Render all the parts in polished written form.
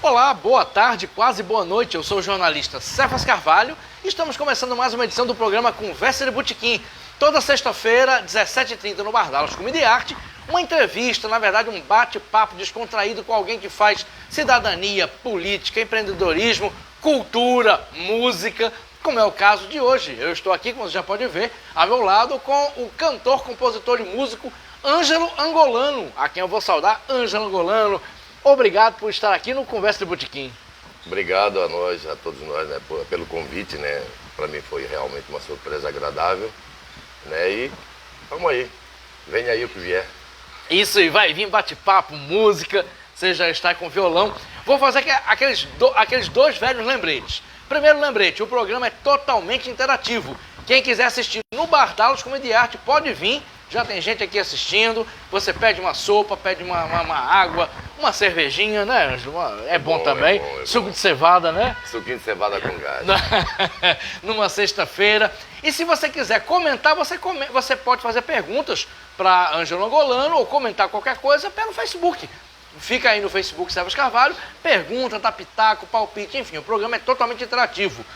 Olá, boa tarde, quase boa noite. Eu sou o jornalista Cefas Carvalho e estamos começando mais uma edição do programa Conversa de Botequim. Toda sexta-feira, 17h30 no Bardalos Comida e Arte, uma entrevista, na verdade um bate-papo descontraído com alguém que faz cidadania, política, empreendedorismo, cultura, música, como é o caso de hoje. Eu estou aqui, como você já pode ver, ao meu lado com o cantor, compositor e músico Ângelo Angolano, a quem eu vou saudar. Ângelo Angolano, obrigado por estar aqui no Conversa de Botequim. Obrigado a nós, a todos nós, né, pelo convite, né? Para mim foi realmente uma surpresa agradável, né? E vamos aí, venha aí o que vier. Isso, e vai vir bate-papo, música, você já está com violão. Vou fazer aqueles dois velhos lembretes. Primeiro lembrete, o programa é totalmente interativo. Quem quiser assistir no Bardalos Comida e Arte pode vir. Já tem gente aqui assistindo, você pede uma sopa, pede uma água, uma cervejinha, né, Ângelo? É bom também. É bom. Suco de cevada, né? Suquinho de cevada com gás. Numa sexta-feira. E se você quiser comentar, você pode fazer perguntas para Ângelo Angolano ou comentar qualquer coisa pelo Facebook. Fica aí no Facebook Cefas Carvalho, pergunta, dá pitaco, palpite, enfim, o programa é totalmente interativo.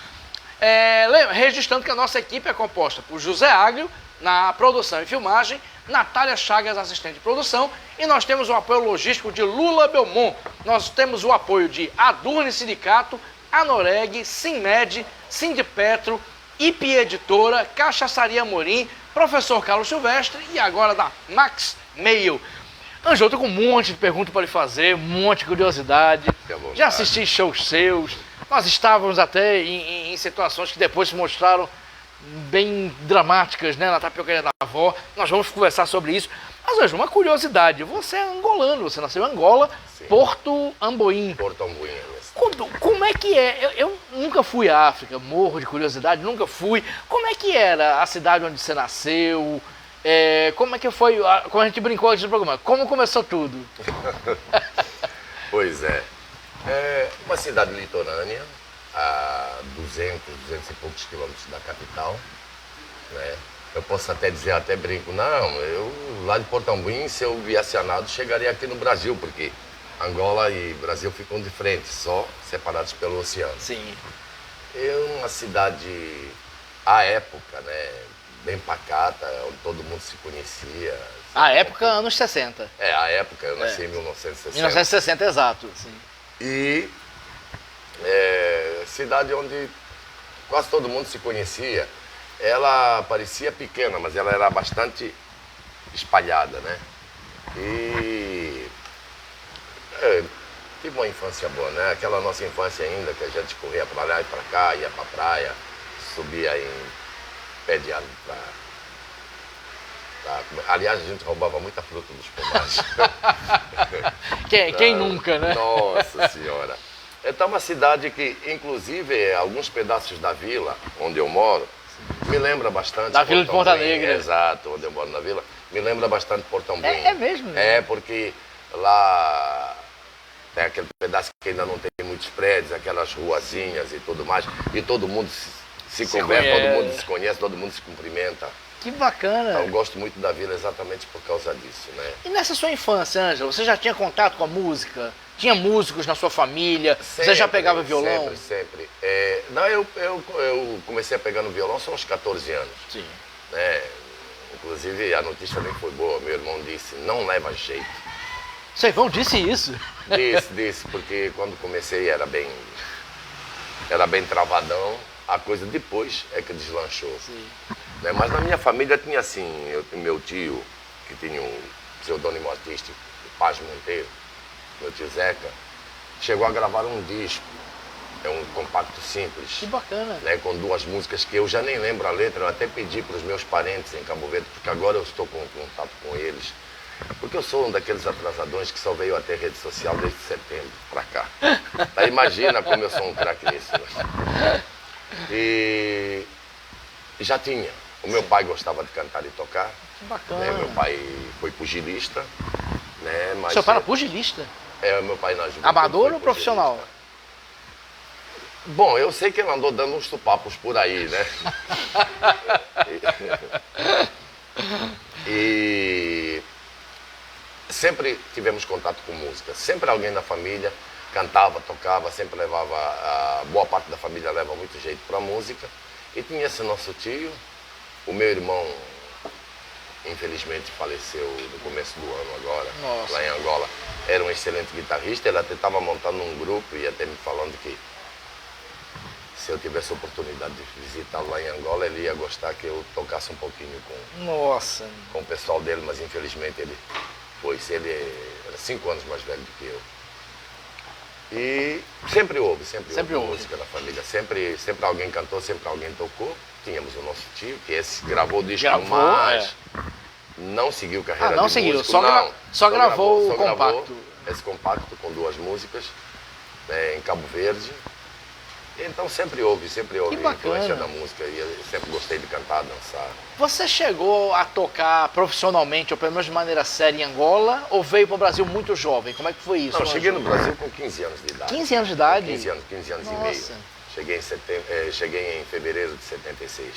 Registrando que a nossa equipe é composta por José Áglio, na produção e filmagem, Natália Chagas, assistente de produção, e nós temos o apoio logístico de Lula Belmont, nós temos o apoio de Adurne Sindicato, Anoreg, Simmed, Sindipetro, IP Editora, Cachaçaria Amorim, Professor Carlos Silvestre e agora da Max Mail. Ângelo, eu tô com um monte de perguntas para lhe fazer, um monte de curiosidade, já assisti shows seus, nós estávamos até em situações que depois se mostraram bem dramáticas, né, na tapiocaria da avó. Nós vamos conversar sobre isso. Mas hoje, uma curiosidade, você é angolano, você nasceu em Angola, sim. Porto Amboim. Porto Amboim. Como é que é? Eu nunca fui à África, morro de curiosidade, nunca fui. Como é que era a cidade onde você nasceu? Como é que foi, como a gente brincou antes do programa, como começou tudo? Pois é. É uma cidade litorânea, a 200 e poucos quilômetros da capital, né? Eu posso até dizer, até brinco, não, eu lá de Porto Amboim, se eu viesse a nado, chegaria aqui no Brasil, porque Angola e Brasil ficam de frente, só separados pelo oceano. Sim. É uma cidade, à época, né, bem pacata, onde todo mundo se conhecia. A época, anos 60. A época, eu nasci em 1960. 1960, exato, sim. E cidade onde quase todo mundo se conhecia. Ela parecia pequena, mas ela era bastante espalhada, né? E tive uma infância boa, né? Aquela nossa infância ainda, que a gente corria para lá e para cá, ia para praia, subia em pé de árvore aliás, a gente roubava muita fruta dos pomares. Quem nunca, né? Nossa Senhora. É uma cidade que, inclusive, alguns pedaços da vila onde eu moro, me lembra bastante. Da Vila de Ponta Negra. Exato, onde eu moro na vila, me lembra bastante Porto Amboim. É mesmo? Né? É, porque lá tem aquele pedaço que ainda não tem muitos prédios, aquelas ruazinhas e tudo mais, e todo mundo se conversa, todo mundo se conhece, todo mundo se cumprimenta. Que bacana. Então, eu gosto muito da vila exatamente por causa disso, né? E nessa sua infância, Ângelo, você já tinha contato com a música? Tinha músicos na sua família? Sempre, você já pegava violão? Sempre. Não, eu comecei a pegar no violão só aos 14 anos. Sim. Né? Inclusive, a notícia nem foi boa. Meu irmão disse, não leva jeito. Seu irmão disse isso? Disse, porque quando comecei era bem travadão. A coisa depois é que deslanchou. Sim. Né? Mas na minha família tinha assim, meu tio, que tinha um pseudônimo artístico, Paz Monteiro, meu tio Zeca, chegou a gravar um disco, um compacto simples. Que bacana. Né, com 2 músicas que eu já nem lembro a letra, eu até pedi para os meus parentes em Cabo Verde, porque agora eu estou com contato com eles. Porque eu sou um daqueles atrasadões que só veio até rede social desde setembro para cá. Tá, imagina como eu sou um craque nisso. Né? E já tinha. O meu pai gostava de cantar e tocar. Que bacana. Né? Meu pai foi pugilista. Né? Mas seu pai era pugilista? Meu pai na juventude. Amador ou profissional? Bom, eu sei que ele andou dando uns tupapos por aí, né? E sempre tivemos contato com música. Sempre alguém da família cantava, tocava, sempre levava, boa parte da família leva muito jeito para música. E tinha esse nosso tio, o meu irmão, infelizmente faleceu no começo do ano agora, Nossa. lá em Angola. Era um excelente guitarrista, ele até estava montando um grupo e até me falando que se eu tivesse a oportunidade de visitá-lo lá em Angola, ele ia gostar que eu tocasse um pouquinho Nossa. com o pessoal dele, mas infelizmente ele foi-se. Ele era 5 anos mais velho do que eu. E sempre houve música na família. Sempre alguém cantou, sempre alguém tocou. Tínhamos o nosso tio, que esse gravou o disco, mas não seguiu carreira não de seguiu, músico. só gravou o compacto. Esse compacto com 2 músicas, né, em Cabo Verde. Então sempre houve influência da música e eu sempre gostei de cantar, dançar. Você chegou a tocar profissionalmente, ou pelo menos de maneira séria, em Angola, ou veio para o Brasil muito jovem? Como é que foi isso? Não, cheguei no Brasil com 15 anos de idade. 15 anos de idade? 15 anos Nossa. e meio. Cheguei em fevereiro de 76.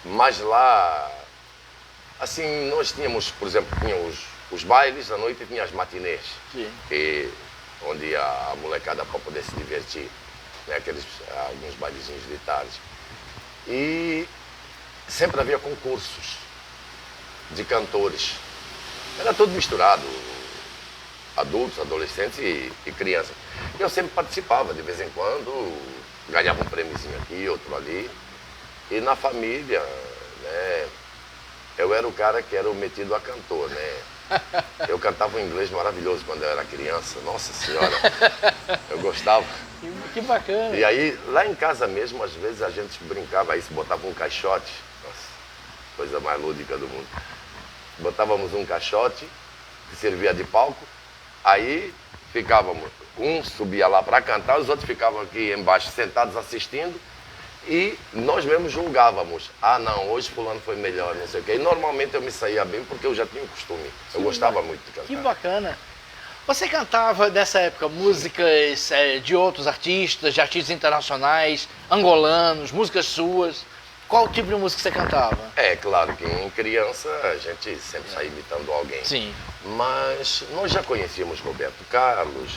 Mas lá, assim, nós tínhamos, por exemplo, os bailes à noite e tinha as matinês. Sim. Onde ia a molecada para poder se divertir, né? Alguns bailezinhos de tarde. E sempre havia concursos de cantores. Era tudo misturado, adultos, adolescentes e crianças. E eu sempre participava, de vez em quando, ganhava um prêmiozinho aqui, outro ali. E na família, né, eu era o cara que era o metido a cantor, né? Eu cantava um inglês maravilhoso quando eu era criança, nossa senhora, eu gostava. Que bacana. E aí, lá em casa mesmo, às vezes a gente brincava, aí se botava um caixote, nossa, coisa mais lúdica do mundo. Botávamos um caixote, que servia de palco, aí ficávamos, um subia lá para cantar, os outros ficavam aqui embaixo sentados assistindo, e nós mesmos julgávamos. Ah, não, hoje fulano foi melhor, não sei o quê. E normalmente eu me saía bem porque eu já tinha o costume. Eu gostava muito de cantar. Que bacana. Você cantava nessa época músicas de outros artistas, de artistas internacionais, angolanos, músicas suas? Qual tipo de música você cantava? É claro que em criança a gente sempre saía imitando alguém. Sim. Mas nós já conhecíamos Roberto Carlos,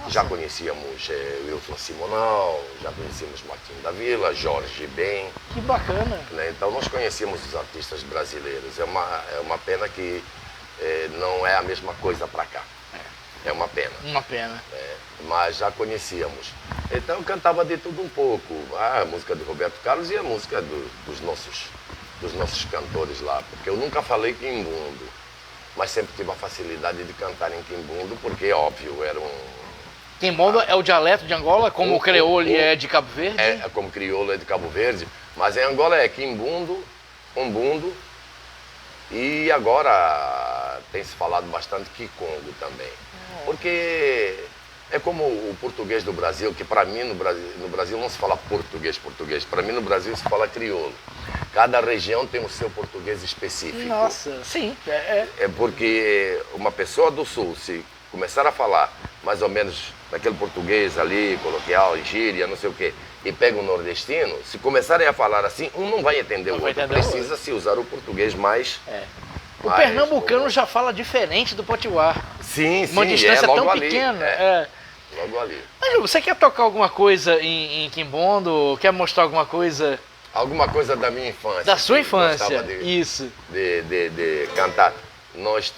já conhecíamos Wilson Simonal, já conhecíamos Martinho da Vila, Jorge Ben. Que bacana. Né? Então nós conhecíamos os artistas brasileiros. É uma pena que não é a mesma coisa para cá. É uma pena. Uma pena. Mas já conhecíamos. Então eu cantava de tudo um pouco. A música de Roberto Carlos e a música dos nossos cantores lá. Porque eu nunca falei quimbundo, mas sempre tive a facilidade de cantar em quimbundo, porque, óbvio, era um... Quimbundo é o dialeto de Angola, como o crioulo é de Cabo Verde? Como crioulo é de Cabo Verde, mas em Angola é quimbundo, umbundo, e agora tem se falado bastante quicongo também. Porque é como o português do Brasil, que para mim no Brasil não se fala português. Para mim no Brasil se fala crioulo. Cada região tem o seu português específico. Nossa, sim. É porque uma pessoa do sul, se começar a falar mais ou menos daquele português ali, coloquial, gíria, não sei o quê, e pega um nordestino, se começarem a falar assim, um não vai entender o outro. Precisa-se usar o português mais... O pernambucano já fala diferente do potiguar. Sim, uma distância logo tão ali, pequena. Logo ali. Mas você quer tocar alguma coisa em quimbondo? Quer mostrar alguma coisa? Alguma coisa da minha infância. Da sua infância, isso. De cantar. Nós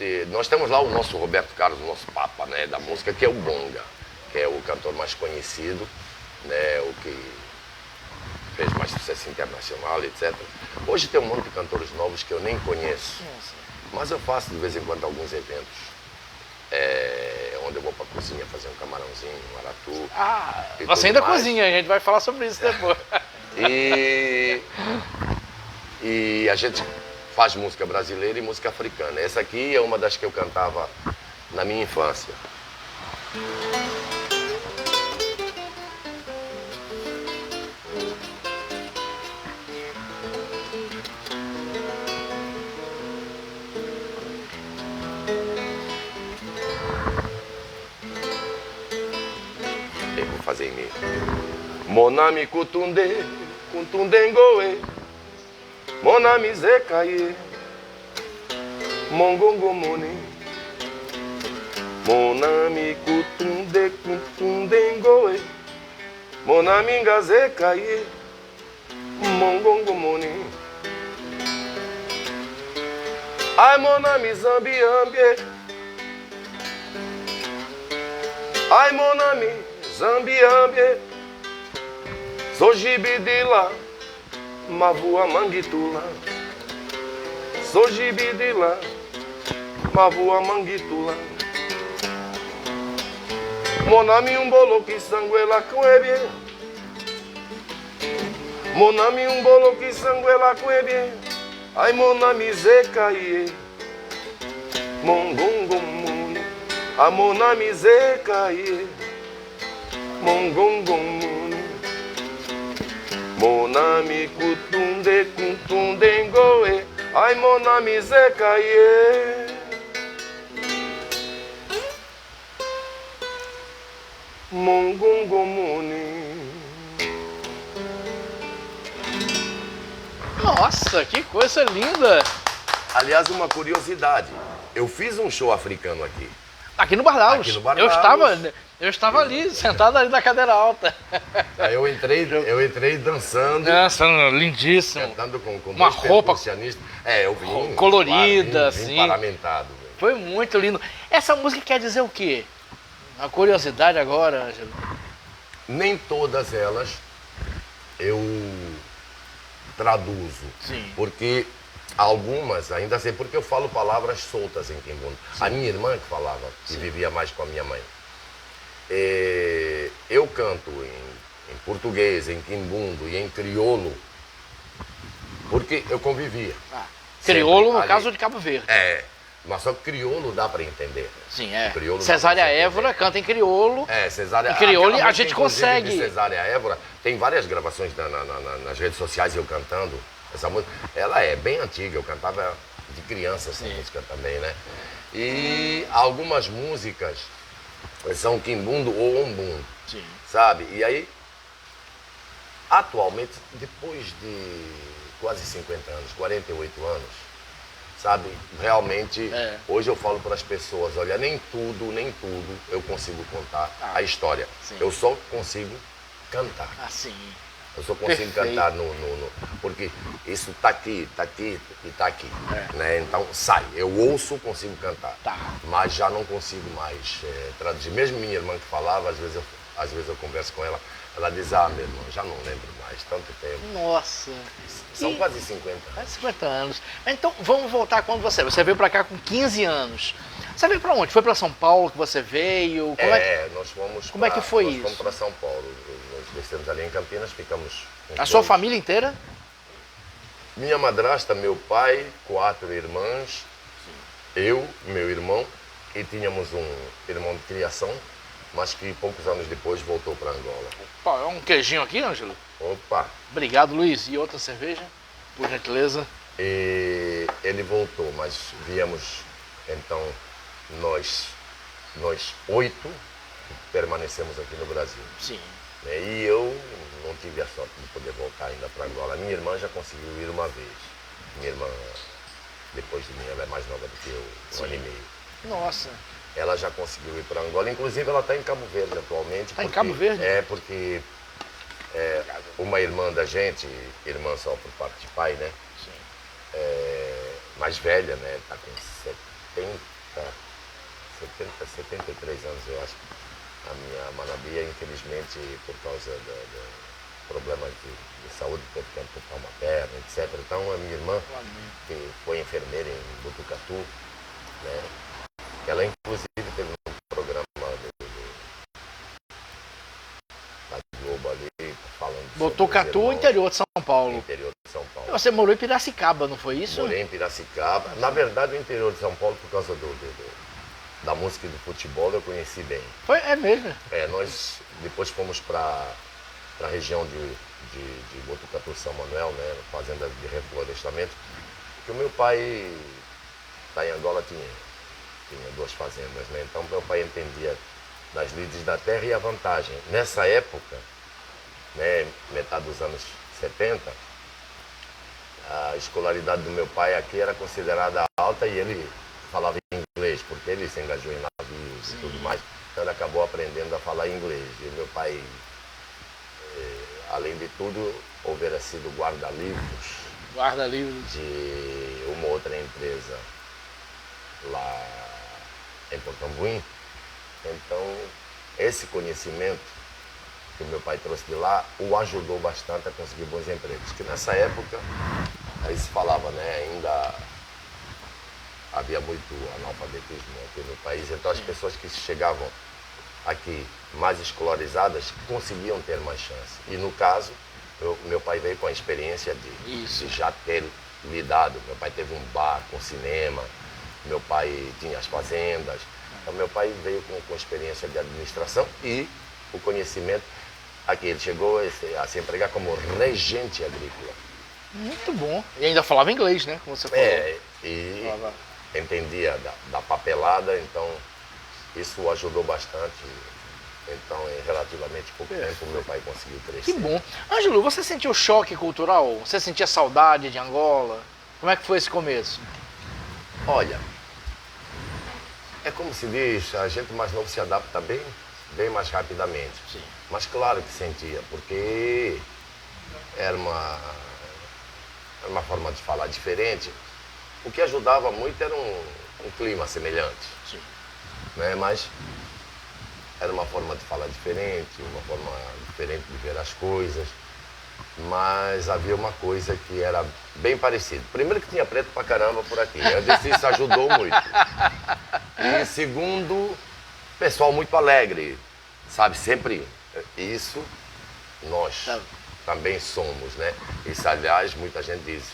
temos lá o nosso Roberto Carlos, o nosso papa, né, da música, que é o Bonga, que é o cantor mais conhecido, né, o que fez mais sucesso internacional, etc. Hoje tem um monte de cantores novos que eu nem conheço. Nossa. Mas eu faço de vez em quando alguns eventos, onde eu vou para a cozinha fazer um camarãozinho, um aratu. Você ainda cozinha, a gente vai falar sobre isso depois. E a gente faz música brasileira e música africana. Essa aqui é uma das que eu cantava na minha infância. Eu vou fazer em mim. Monami kutunde, kuntundengoe, monami zekaye, mongongo mone, Monami kutunde kutundengoe, monami ngaze kaye, mongongo moni. Ai monami zambi ambie, ai monami zambi ambie, sojibidila, mavua manguitula, sojibidila, mavua manguitula. Monami um bolo que sanguela cuebie, monami um bolo que sanguela cuebie, ai monami zecaie, mongongo moni, a monami zecaie, mongongo moni, monami kutunde kutundengoe, ai monami zecaie. Mongongo moni. Nossa, que coisa linda! Aliás, uma curiosidade. Eu fiz um show africano aqui. Aqui no Bardalos. Aqui no Bardalos. Eu estava ali, sentado ali na cadeira alta. Aí eu entrei dançando. Nossa, lindíssimo. Cantando com uma dois roupa percussionistas. É, eu vim colorida, vim assim. paramentado. Foi muito lindo. Essa música quer dizer o quê? A curiosidade agora, Ângelo. Nem todas elas eu traduzo. Sim. Porque algumas, ainda sei, porque eu falo palavras soltas em quimbundo. A minha irmã que falava, que vivia mais com a minha mãe. Eu canto em português, em quimbundo e em crioulo, porque eu convivia. Crioulo, no ali. caso de Cabo Verde. É, mas só que crioulo dá para entender. Sim, é. Crioulo Cesária Évora canta em crioulo. Cesária... Em crioulo aquela a gente música, inclusive, consegue. de Cesária Évora, tem várias gravações nas redes sociais eu cantando. Essa música, ela é bem antiga, eu cantava de criança essa música também, né? E algumas músicas são quimbundo ou umbundo, sabe? E aí, atualmente, depois de quase 50 anos, 48 anos, sabe? Realmente, hoje eu falo para as pessoas, olha, nem tudo eu consigo contar a história. Sim. Eu só consigo cantar. Assim. Eu só consigo cantar porque isso tá aqui e tá aqui. Né? Então sai, eu ouço, consigo cantar. Mas já não consigo mais traduzir. Mesmo minha irmã que falava, às vezes eu converso com ela, ela diz, meu irmão, já não lembro mais, tanto tempo. Nossa. São quase 50 anos. Quase 50 anos. Então vamos voltar quando você veio para cá com 15 anos. Você veio para onde? Foi para São Paulo que você veio? Nós fomos. Como é que foi isso? Nós fomos para São Paulo. Nós descemos ali em Campinas, ficamos. A sua família inteira? Minha madrasta, meu pai, 4 irmãs, eu, meu irmão, e tínhamos um irmão de criação, mas que poucos anos depois voltou para Angola. Opa, um queijinho aqui, Ângelo? Opa! Obrigado, Luiz. E outra cerveja, por gentileza? E ele voltou, mas viemos, então, nós 8 permanecemos aqui no Brasil. Sim. E eu não tive a sorte de poder voltar ainda para Angola. Minha irmã já conseguiu ir uma vez. Minha irmã, depois de mim, ela é mais nova do que eu, 1 ano e meio. Nossa. Ela já conseguiu ir para Angola. Inclusive, ela está em Cabo Verde atualmente. Está em Cabo Verde? Porque uma irmã da gente, irmã só por parte de pai, né? Sim. Mais velha, né? Está com 73 anos, eu acho. A minha Manabia, infelizmente, por causa do problema de saúde, teve que amputar uma perna, etc. Então, a minha irmã, que foi enfermeira em Botucatu, né? Ela, inclusive, teve um programa da Globo ali, falando Botucatu, interior de São Paulo. Interior de São Paulo. Você morou em Piracicaba, não foi isso? Morei em Piracicaba. Na verdade, o interior de São Paulo, por causa da música e do futebol, eu conheci bem. É mesmo? Nós depois fomos para a região de Botucatu, São Manuel, né, fazenda de reflorestamento, porque o meu pai, lá em Angola, tinha 2 fazendas, né, então meu pai entendia das lides da terra e a vantagem. Nessa época, né, metade dos anos 70, a escolaridade do meu pai aqui era considerada alta e ele falava inglês, porque ele se engajou em navios e tudo mais. Então ele acabou aprendendo a falar inglês. E meu pai, além de tudo, houvera sido guarda-livros. Guarda-livros. De uma outra empresa lá em Porto Ambuim. Então, esse conhecimento que o meu pai trouxe de lá o ajudou bastante a conseguir bons empregos. Que nessa época, aí se falava, né, ainda havia muito analfabetismo aqui no país, então as pessoas que chegavam aqui mais escolarizadas conseguiam ter mais chance. E no caso, meu pai veio com a experiência de já ter lidado. Meu pai teve um bar com cinema, meu pai tinha as fazendas. Então meu pai veio com experiência de administração e o conhecimento. Aqui ele chegou a se empregar como regente agrícola. Muito bom. E ainda falava inglês, né? Como você falou. E entendia da papelada, então isso o ajudou bastante. Então, em relativamente pouco tempo, meu pai conseguiu crescer. Que bom. Ângelo, você sentiu choque cultural? Você sentia saudade de Angola? Como é que foi esse começo? Olha, é como se diz, a gente mais novo se adapta bem mais rapidamente. Sim. Mas claro que sentia, porque era uma forma de falar diferente. O que ajudava muito era um clima semelhante. Sim. Né? Mas era uma forma de falar diferente, uma forma diferente de ver as coisas. Mas havia uma coisa que era bem parecida. Primeiro que tinha preto pra caramba por aqui. Eu disse, isso ajudou muito. E segundo, pessoal muito alegre. Sabe, sempre isso nós também somos, né? Isso, aliás, muita gente diz,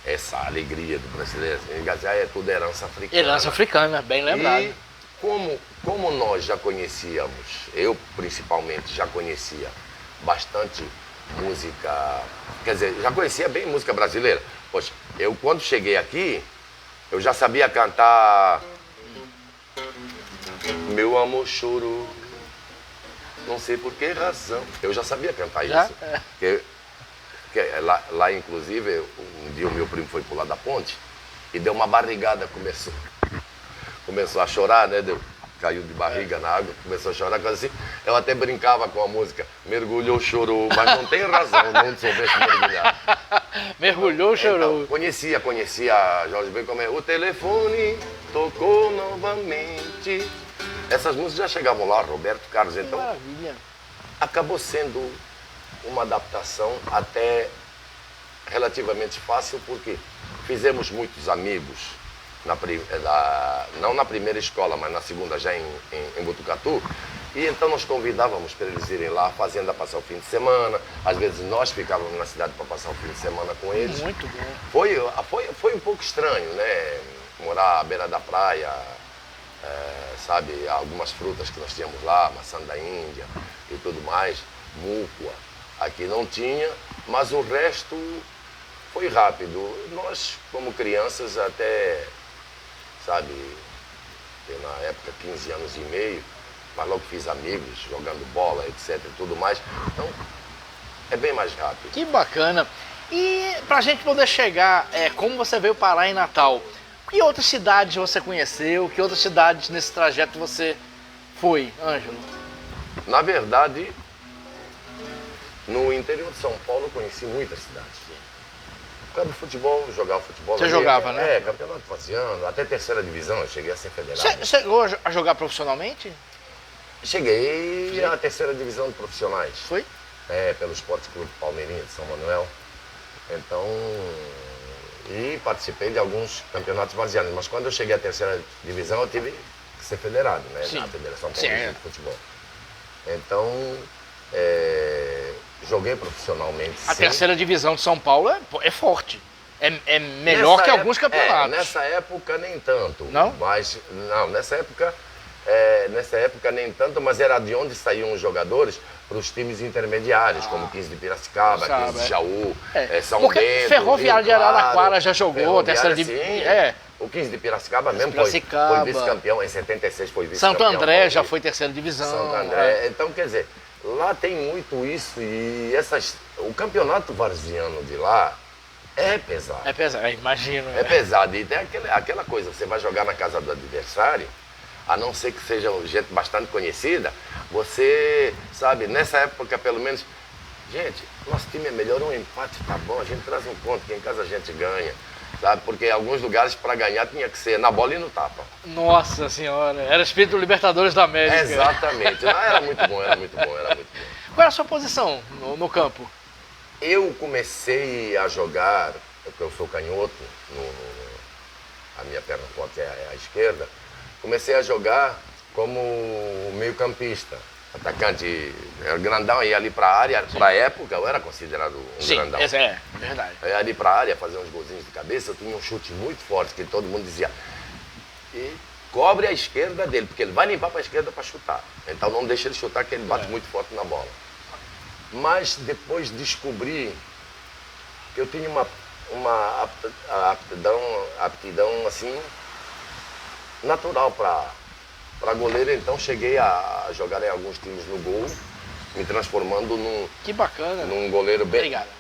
essa alegria do brasileiro, é tudo herança africana. Herança africana, bem lembrado. E como nós já conhecíamos, eu principalmente já conhecia bastante música, quer dizer, já conhecia bem música brasileira. Poxa, eu quando cheguei aqui, eu já sabia cantar Meu Amor Chorou, não sei por que razão. Eu já sabia cantar isso. Lá, inclusive, um dia o meu primo foi pular da ponte e deu uma barrigada, começou a chorar, né? Caiu de barriga na água, começou a chorar, coisa assim. Eu até brincava com a música, mergulhou, chorou, mas não tem razão, não soubesse mergulhar. Mergulhou, chorou. Então, conhecia Jorge Ben, como é, o telefone tocou novamente. Essas músicas já chegavam lá, Roberto Carlos, então Maravilha. Acabou sendo uma adaptação até relativamente fácil, porque fizemos muitos amigos, não na primeira escola, mas na segunda já em Botucatu, e então nós convidávamos para eles irem lá à fazenda passar o fim de semana, às vezes nós ficávamos na cidade para passar o fim de semana com eles. Muito bom. Foi um pouco estranho, né? Morar à beira da praia, sabe, algumas frutas que nós tínhamos lá, maçã da Índia e tudo mais, múcua, aqui não tinha, mas o resto foi rápido. Nós, como crianças, até, sabe, eu, na época 15 anos e meio, mas logo fiz amigos, jogando bola, etc e tudo mais, então é bem mais rápido. Que bacana. E pra gente poder chegar, como você veio parar em Natal, que outras cidades você conheceu? Que outras cidades nesse trajeto você foi, Ângelo? Na verdade, no interior de São Paulo eu conheci muitas cidades. Por causa do futebol, jogava futebol. Você jogava, né? Campeonato faziano, até terceira divisão, eu cheguei a ser federado. Você chegou a jogar profissionalmente? Cheguei à terceira divisão de profissionais. Foi? Pelo Esporte Clube Palmeirinha de São Manuel. Então, e participei de alguns campeonatos vazianos, mas quando eu cheguei à terceira divisão eu tive que ser federado, né? Sim. Na Federação Paulista de Futebol. Então, joguei profissionalmente. A sim. terceira divisão de São Paulo é forte. É melhor que alguns campeonatos. Nessa época nem tanto. Não? Mas, não, nessa época nem tanto, mas era de onde saíam os jogadores para os times intermediários, como 15 de Piracicaba, 15 de Jaú, São Porque Bento, Ferroviário de Araraquara já jogou, a terceira divisão. divisão. O 15 de Piracicaba mesmo foi vice-campeão, em 76 foi vice-campeão. Santo André já foi terceira divisão. Santo André. Então, quer dizer, lá tem muito isso e o campeonato varziano de lá é pesado. É pesado, imagino. É pesado. E tem aquela coisa, você vai jogar na casa do adversário, a não ser que seja gente bastante conhecida, você, sabe, nessa época pelo menos, gente, nosso time é melhor, um empate tá bom, a gente traz um ponto, que em casa a gente ganha, sabe, porque em alguns lugares para ganhar tinha que ser na bola e no tapa. Nossa senhora, era espírito do Libertadores da América. Exatamente, não, era muito bom, era muito bom, era muito bom. Qual era a sua posição no campo? Eu comecei a jogar, porque eu sou canhoto, a minha perna forte é a esquerda, comecei a jogar como meio-campista. Atacante, era grandão, ia ali para a área, para a época eu era considerado um grandão. Sim, é verdade. Eu ia ali para a área fazer uns golzinhos de cabeça, eu tinha um chute muito forte, que todo mundo dizia, e cobre a esquerda dele, porque ele vai limpar para a esquerda para chutar. Então não deixa ele chutar, que ele bate muito forte na bola. Mas depois descobri que eu tinha uma aptidão assim, natural para goleiro, então cheguei a jogar em alguns times no gol, me transformando que bacana, num goleiro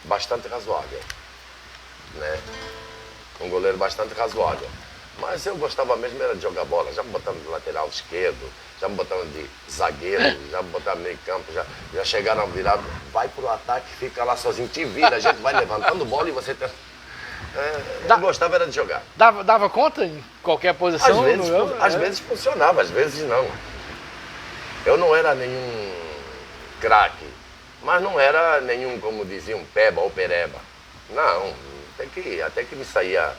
bastante razoável, né? Um goleiro bastante razoável. Mas eu gostava mesmo era de jogar bola, já me botaram de lateral esquerdo, já me botaram de zagueiro, já me botaram no meio campo, já chegaram a virar, vai pro ataque, fica lá sozinho, te vira, a gente vai levantando bola e você tem... eu gostava era de jogar. Dava conta em qualquer posição? Às vezes funcionava, às vezes não. Eu não era nenhum craque, mas não era nenhum, como diziam, peba ou pereba. Não, até que me saía...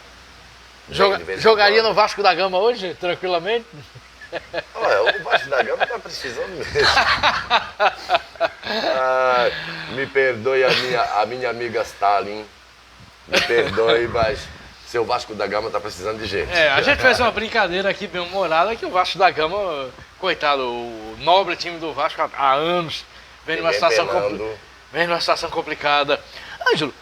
Jogaria no Vasco da Gama hoje, tranquilamente? Olha, o Vasco da Gama está precisando mesmo. Me perdoe a minha amiga Stalin. Me perdoe, mas seu Vasco da Gama está precisando de gente. A gente fez uma brincadeira aqui bem humorada que o Vasco da Gama, coitado, o nobre time do Vasco há anos, vem numa situação complicada. Ângelo,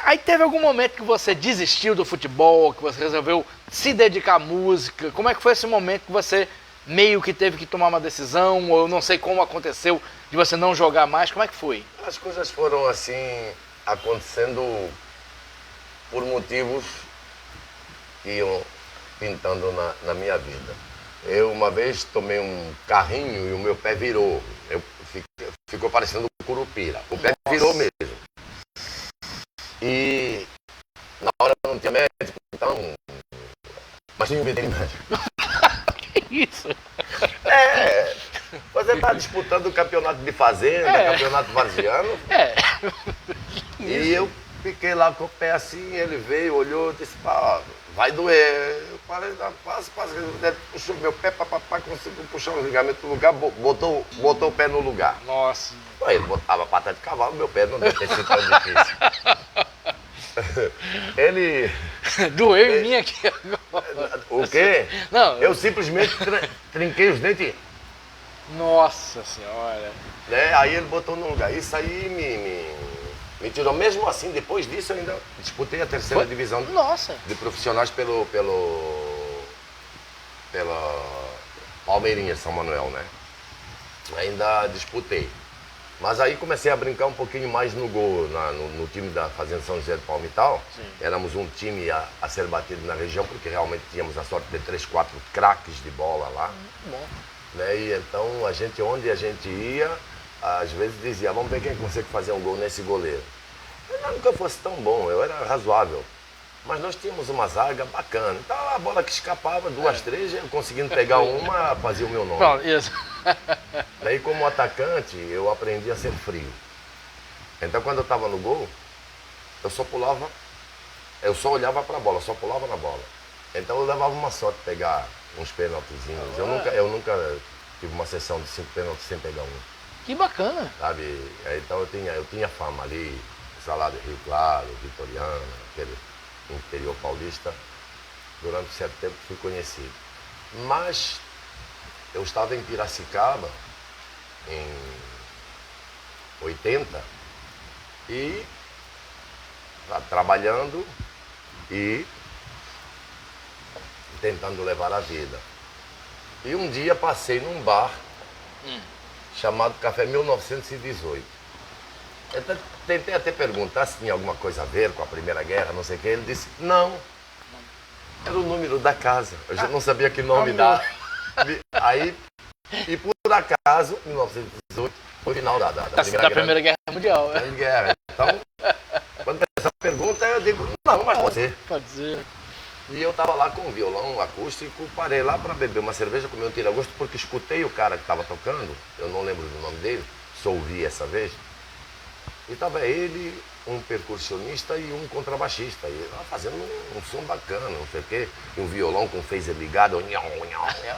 aí teve algum momento que você desistiu do futebol, que você resolveu se dedicar à música? Como é que foi esse momento que você meio que teve que tomar uma decisão, ou eu não sei como aconteceu, de você não jogar mais? Como é que foi? As coisas foram assim, acontecendo por motivos que iam pintando na minha vida. Eu uma vez tomei um carrinho e o meu pé virou. Ficou parecendo um curupira. O pé virou mesmo. E na hora não tinha médico, então... Mas tinha um veterinário. Que isso? Você está disputando o campeonato de fazenda, campeonato varziano. E eu fiquei lá com o pé assim, ele veio, olhou, disse, vai doer. Eu falei, passa. Ele puxou meu pé, conseguiu puxar o ligamento do lugar, botou o pé no lugar. Nossa. Aí ele botava pata de cavalo, meu pé não deve ter sido tão difícil. Ele... Doeu em mim aqui agora. O quê? Não. Eu simplesmente trinquei os dentes. Nossa senhora. Né? Aí ele botou no lugar. Isso aí me tirou. Mesmo assim, depois disso eu ainda disputei a terceira divisão de profissionais pela Palmeirinha, São Manuel, né? Ainda disputei. Mas aí comecei a brincar um pouquinho mais no gol, no time da Fazenda São José do Palmital. Sim. Éramos um time a ser batido na região, porque realmente tínhamos a sorte de 3, 4 craques de bola lá. Bom. Né? E então, onde a gente ia, às vezes dizia, vamos ver quem consegue fazer um gol nesse goleiro. Eu nunca fosse tão bom, eu era razoável. Mas nós tínhamos uma zaga bacana. Então a bola que escapava, 2, 3, eu conseguindo pegar uma, fazia o meu nome. Pronto, isso. Daí como atacante, eu aprendi a ser frio. Então quando eu estava no gol, eu só olhava para a bola, só pulava na bola. Então eu levava uma sorte de pegar uns pênaltizinhos. Eu nunca tive uma sessão de 5 pênaltis sem pegar um. Que bacana. Sabe? Então eu tinha fama ali, Salado Rio Claro, Vitoriana, aquele interior paulista. Durante um certo tempo fui conhecido. Mas eu estava em Piracicaba em 80 e trabalhando e tentando levar a vida. E um dia passei num bar chamado Café 1918. Eu tentei até perguntar se tinha alguma coisa a ver com a Primeira Guerra, não sei o que. Ele disse, não. Era o número da casa. Eu já não sabia que nome dar. Aí, e por acaso, 1918, foi o final da Primeira Guerra Mundial. Grande Guerra. Então, quando essa pergunta, eu digo, não, mas pode ser. Pode ser. E eu tava lá com um violão acústico, parei lá para beber uma cerveja, comer um tira-gosto, porque escutei o cara que estava tocando, eu não lembro do nome dele, só ouvi essa vez, e tava ele, um percussionista e um contrabaixista, e lá fazendo um som bacana, não sei o quê, e um violão com phaser ligado,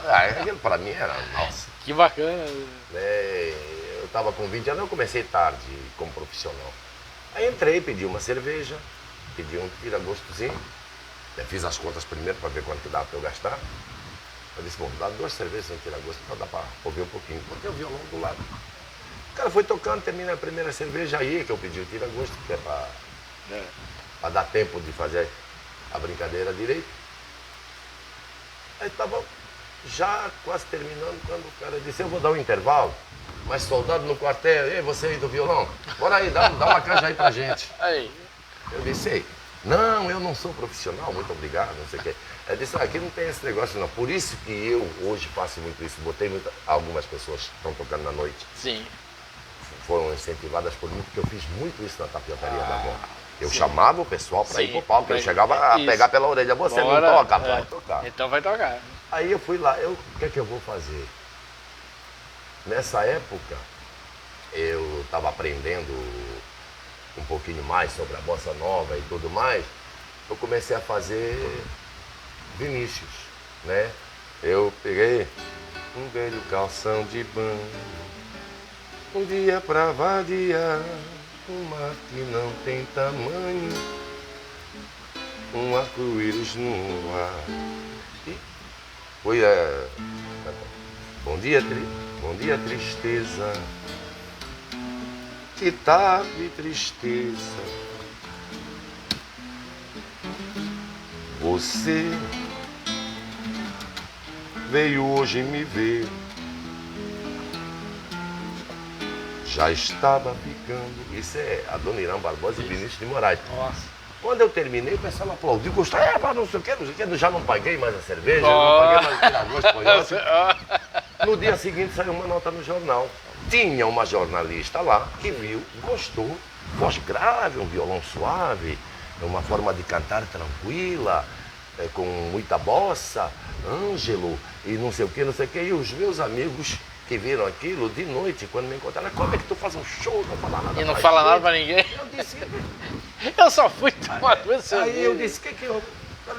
aquilo para mim era, nossa. Que bacana. Eu tava com 20 anos, eu comecei tarde como profissional. Aí entrei, pedi uma cerveja, pedi um tira-gostozinho. Eu fiz as contas primeiro para ver quanto que dava para eu gastar. Eu disse, bom, dá 2 cervejas sem tira-gosto para dar para ouvir um pouquinho. Botei o violão do lado. O cara foi tocando, termina a primeira cerveja aí, que eu pedi o tira-gosto, que é para dar tempo de fazer a brincadeira direito. Aí estava já quase terminando quando o cara disse, eu vou dar um intervalo, mas soldado no quartel, ei, você aí do violão, bora aí, dá uma canja aí pra gente. Aí. Eu disse, ei, não, eu não sou profissional, muito obrigado, não sei o quê. Ele disse, aqui não tem esse negócio não. Por isso que eu hoje faço muito isso. Algumas pessoas que estão tocando na noite. Sim. Foram incentivadas por mim, porque eu fiz muito isso na tapiocaria da avó. Eu chamava o pessoal para ir pro palco, eu chegava a pegar pela orelha, você não toca, vai tocar. Então vai tocar. Aí eu fui lá, o que é que eu vou fazer? Nessa época, eu estava aprendendo um pouquinho mais sobre a bossa nova e tudo mais, eu comecei a fazer Vinícius, né? Eu peguei um velho calção de banho, um dia pra vadiar, um mar que não tem tamanho, um arco-íris no ar. E foi bom dia tristeza, que tarde tristeza, você veio hoje me ver, já estava ficando. Isso é a Dona Irã Barbosa e Vinícius de Moraes. Nossa. Quando eu terminei, o pessoal aplaudiu, gostou, não sei o que, já não paguei mais a cerveja, não paguei mais o tira-gosto, foi ótimo. No dia seguinte saiu uma nota no jornal. Tinha uma jornalista lá que viu, gostou, voz grave, um violão suave, uma forma de cantar tranquila, com muita bossa, Ângelo, e não sei o que, e os meus amigos que viram aquilo de noite, quando me encontraram, como é que tu faz um show, não fala nada? E não fala nada pra ninguém? Eu disse, eu só fui tomar duas cervejas. Aí eu disse, eu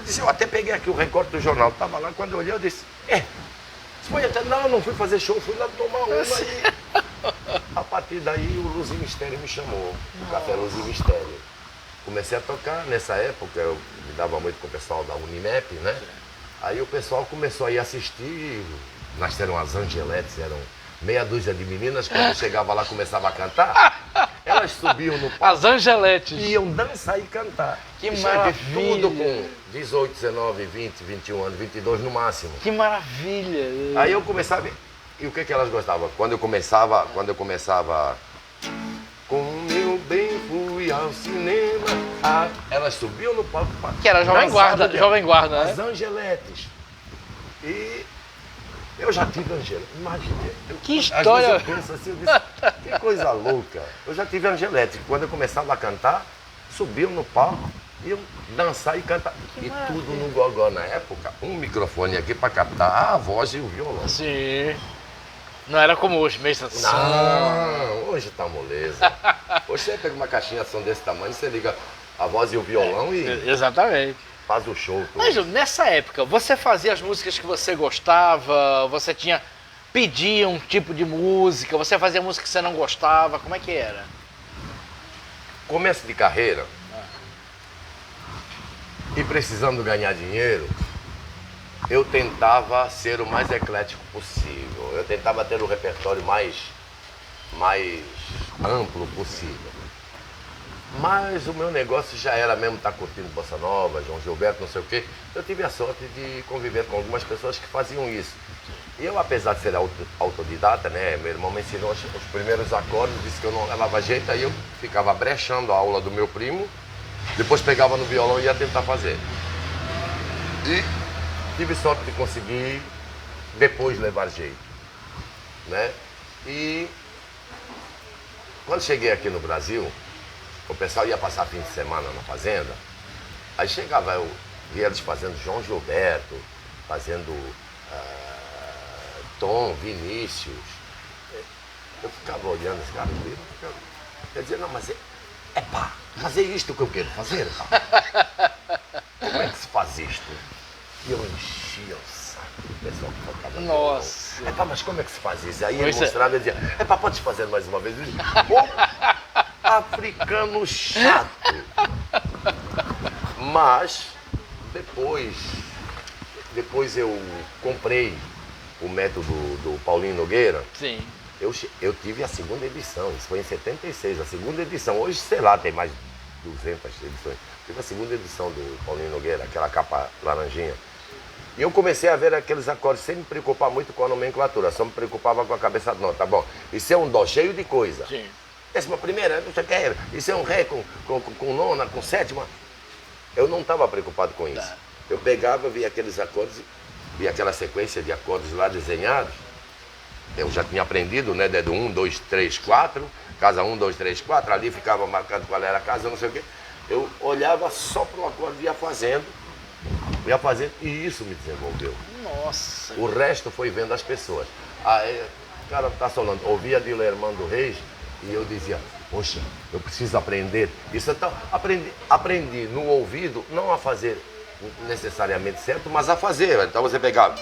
disse, eu até peguei aqui o recorte do jornal, estava lá, quando eu olhei, eu disse, foi até, não fui fazer show, fui lá tomar uma aí. A partir daí o Luz e Mistério me chamou, o Café Luz e Mistério. Comecei a tocar, nessa época eu me dava muito com o pessoal da Unimep, né? Aí o pessoal começou a ir assistir, nasceram as Angeletes, eram meia dúzia de meninas, quando eu chegava lá começava a cantar, elas subiam no palco. As Angeletes. E iam dançar e cantar. Que maravilha. Tudo com 18, 19, 20, 21 anos, 22 no máximo. Que maravilha. Aí eu começava, e o que elas gostavam? Quando eu começava, com meu bem fui ao cinema, elas subiam no palco. Que era Jovem Guarda, né? As Angeletes. E eu já tive Angelete, imagina. Que história! Às vezes eu penso assim, eu disse, que coisa louca. Eu já tive Angelete, quando eu começava a cantar, subiam no palco, iam dançar e cantar. E tudo no gogó na época, um microfone aqui para captar a voz e o violão. Sim. Não era como hoje, mesmo assim. Não, hoje tá moleza. Hoje você pega uma caixinha de som desse tamanho, você liga a voz e o violão e exatamente. Faz o show. Mas nessa época, você fazia as músicas que você gostava, você pedia um tipo de música, você fazia música que você não gostava, como é que era? Começo de carreira e precisando ganhar dinheiro, eu tentava ser o mais eclético possível. Eu tentava ter o repertório mais amplo possível. Mas o meu negócio já era mesmo estar curtindo Bossa Nova, João Gilberto, não sei o quê. Eu tive a sorte de conviver com algumas pessoas que faziam isso. E eu, apesar de ser autodidata, né, meu irmão me ensinou os primeiros acordes, disse que eu não levava jeito, aí eu ficava brechando a aula do meu primo, depois pegava no violão e ia tentar fazer. E tive sorte de conseguir depois levar jeito, né? E quando cheguei aqui no Brasil, o pessoal ia passar fim de semana na fazenda, aí chegava, eu via eles fazendo João Gilberto, fazendo Tom, Vinícius. Eu ficava olhando esse cara ali, eu dizia, não, mas pá, fazer isto que eu quero fazer, pá. Como é que se faz isto? E eu enchia o saco, o pessoal que tocava. Nossa. Pá, mas como é que se faz isso? Aí ele Pois é. mostrava e dizia, pá, pode fazer mais uma vez? Eu dizia, "Pô, africano chato." Mas depois eu comprei o método do Paulinho Nogueira. Sim. Eu tive a segunda edição, isso foi em 76, a segunda edição. Hoje, sei lá, tem mais de 200 edições. Tive a segunda edição do Paulinho Nogueira, aquela capa laranjinha. E eu comecei a ver aqueles acordes sem me preocupar muito com a nomenclatura, só me preocupava com a cabeça de nota. Tá bom, isso é um dó cheio de coisa. Sim. Décima primeira, não sei o que, isso é um ré com nona, com sétima. Eu não estava preocupado com isso. Tá. Eu pegava, via aqueles acordes, via aquela sequência de acordes lá desenhados. Eu já tinha aprendido, né, dedo 1, 2, 3, 4, casa 1, 2, 3, 4, ali ficava marcado qual era a casa, não sei o quê. Eu olhava só para o acorde e ia fazendo, e isso me desenvolveu. Nossa. O resto foi vendo as pessoas. Aí, o cara tá solando, ouvia Dilermando Reis e eu dizia, poxa, eu preciso aprender. Isso então, aprendi no ouvido, não a fazer necessariamente certo, mas a fazer. Então você pegava.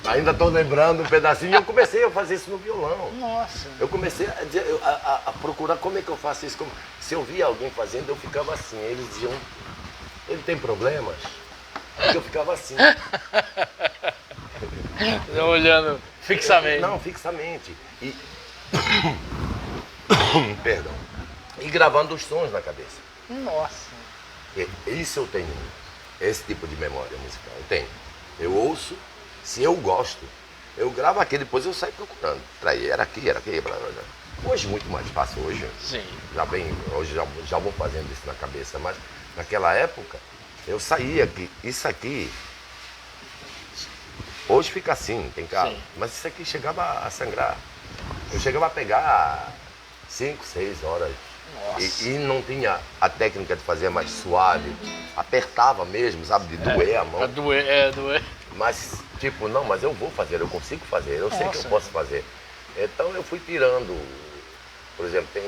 Ainda estou lembrando um pedacinho, e eu comecei a fazer isso no violão. Nossa. Eu comecei a procurar como é que eu faço isso. Se eu via alguém fazendo, eu ficava assim. Eles diziam, ele tem problemas? Eu ficava assim. Olhando fixamente. Não, fixamente. E perdão. E gravando os sons na cabeça. Nossa. Isso eu tenho. Esse tipo de memória musical. Eu tenho. Eu ouço. Se eu gosto, eu gravo aqui, depois eu saio procurando. Era aqui, blá, blá, blá. Hoje muito mais fácil, hoje. Sim. Hoje já vou fazendo isso na cabeça, mas naquela época eu saía aqui, isso aqui, hoje fica assim, tem carro, Sim. mas isso aqui chegava a sangrar. Eu chegava a pegar 5, 6 horas. Nossa. E não tinha a técnica de fazer mais suave, apertava mesmo, sabe, de doer a mão. Doer. Mas, tipo, não, mas eu vou fazer, eu consigo fazer, eu sei que eu Nossa. posso fazer. Então eu fui tirando, por exemplo, tem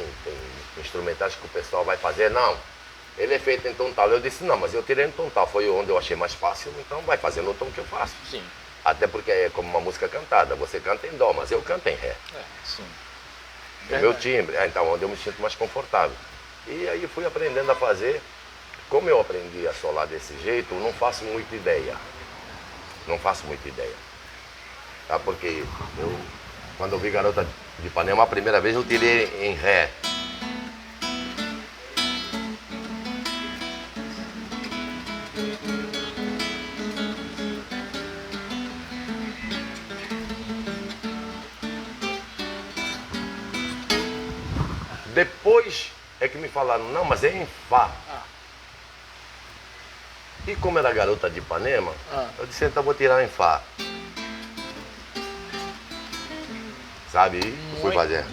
instrumentais que o pessoal vai fazer, não, ele é feito em tom tal. Eu disse, não, mas eu tirei em tom tal, foi onde eu achei mais fácil, então vai fazer no tom que eu faço. Sim. Até porque é como uma música cantada, você canta em dó, mas eu canto em ré. Sim. O meu timbre, então onde eu me sinto mais confortável. E aí fui aprendendo a fazer. Como eu aprendi a solar desse jeito, eu não faço muita ideia. Não faço muita ideia. Tá? Porque quando eu vi Garota de Ipanema, a primeira vez eu tirei em ré. Depois é que me falaram, não, mas é em Fá. E como era Garota de Ipanema, eu disse, então vou tirar em Fá. Sabe? E fui fazer.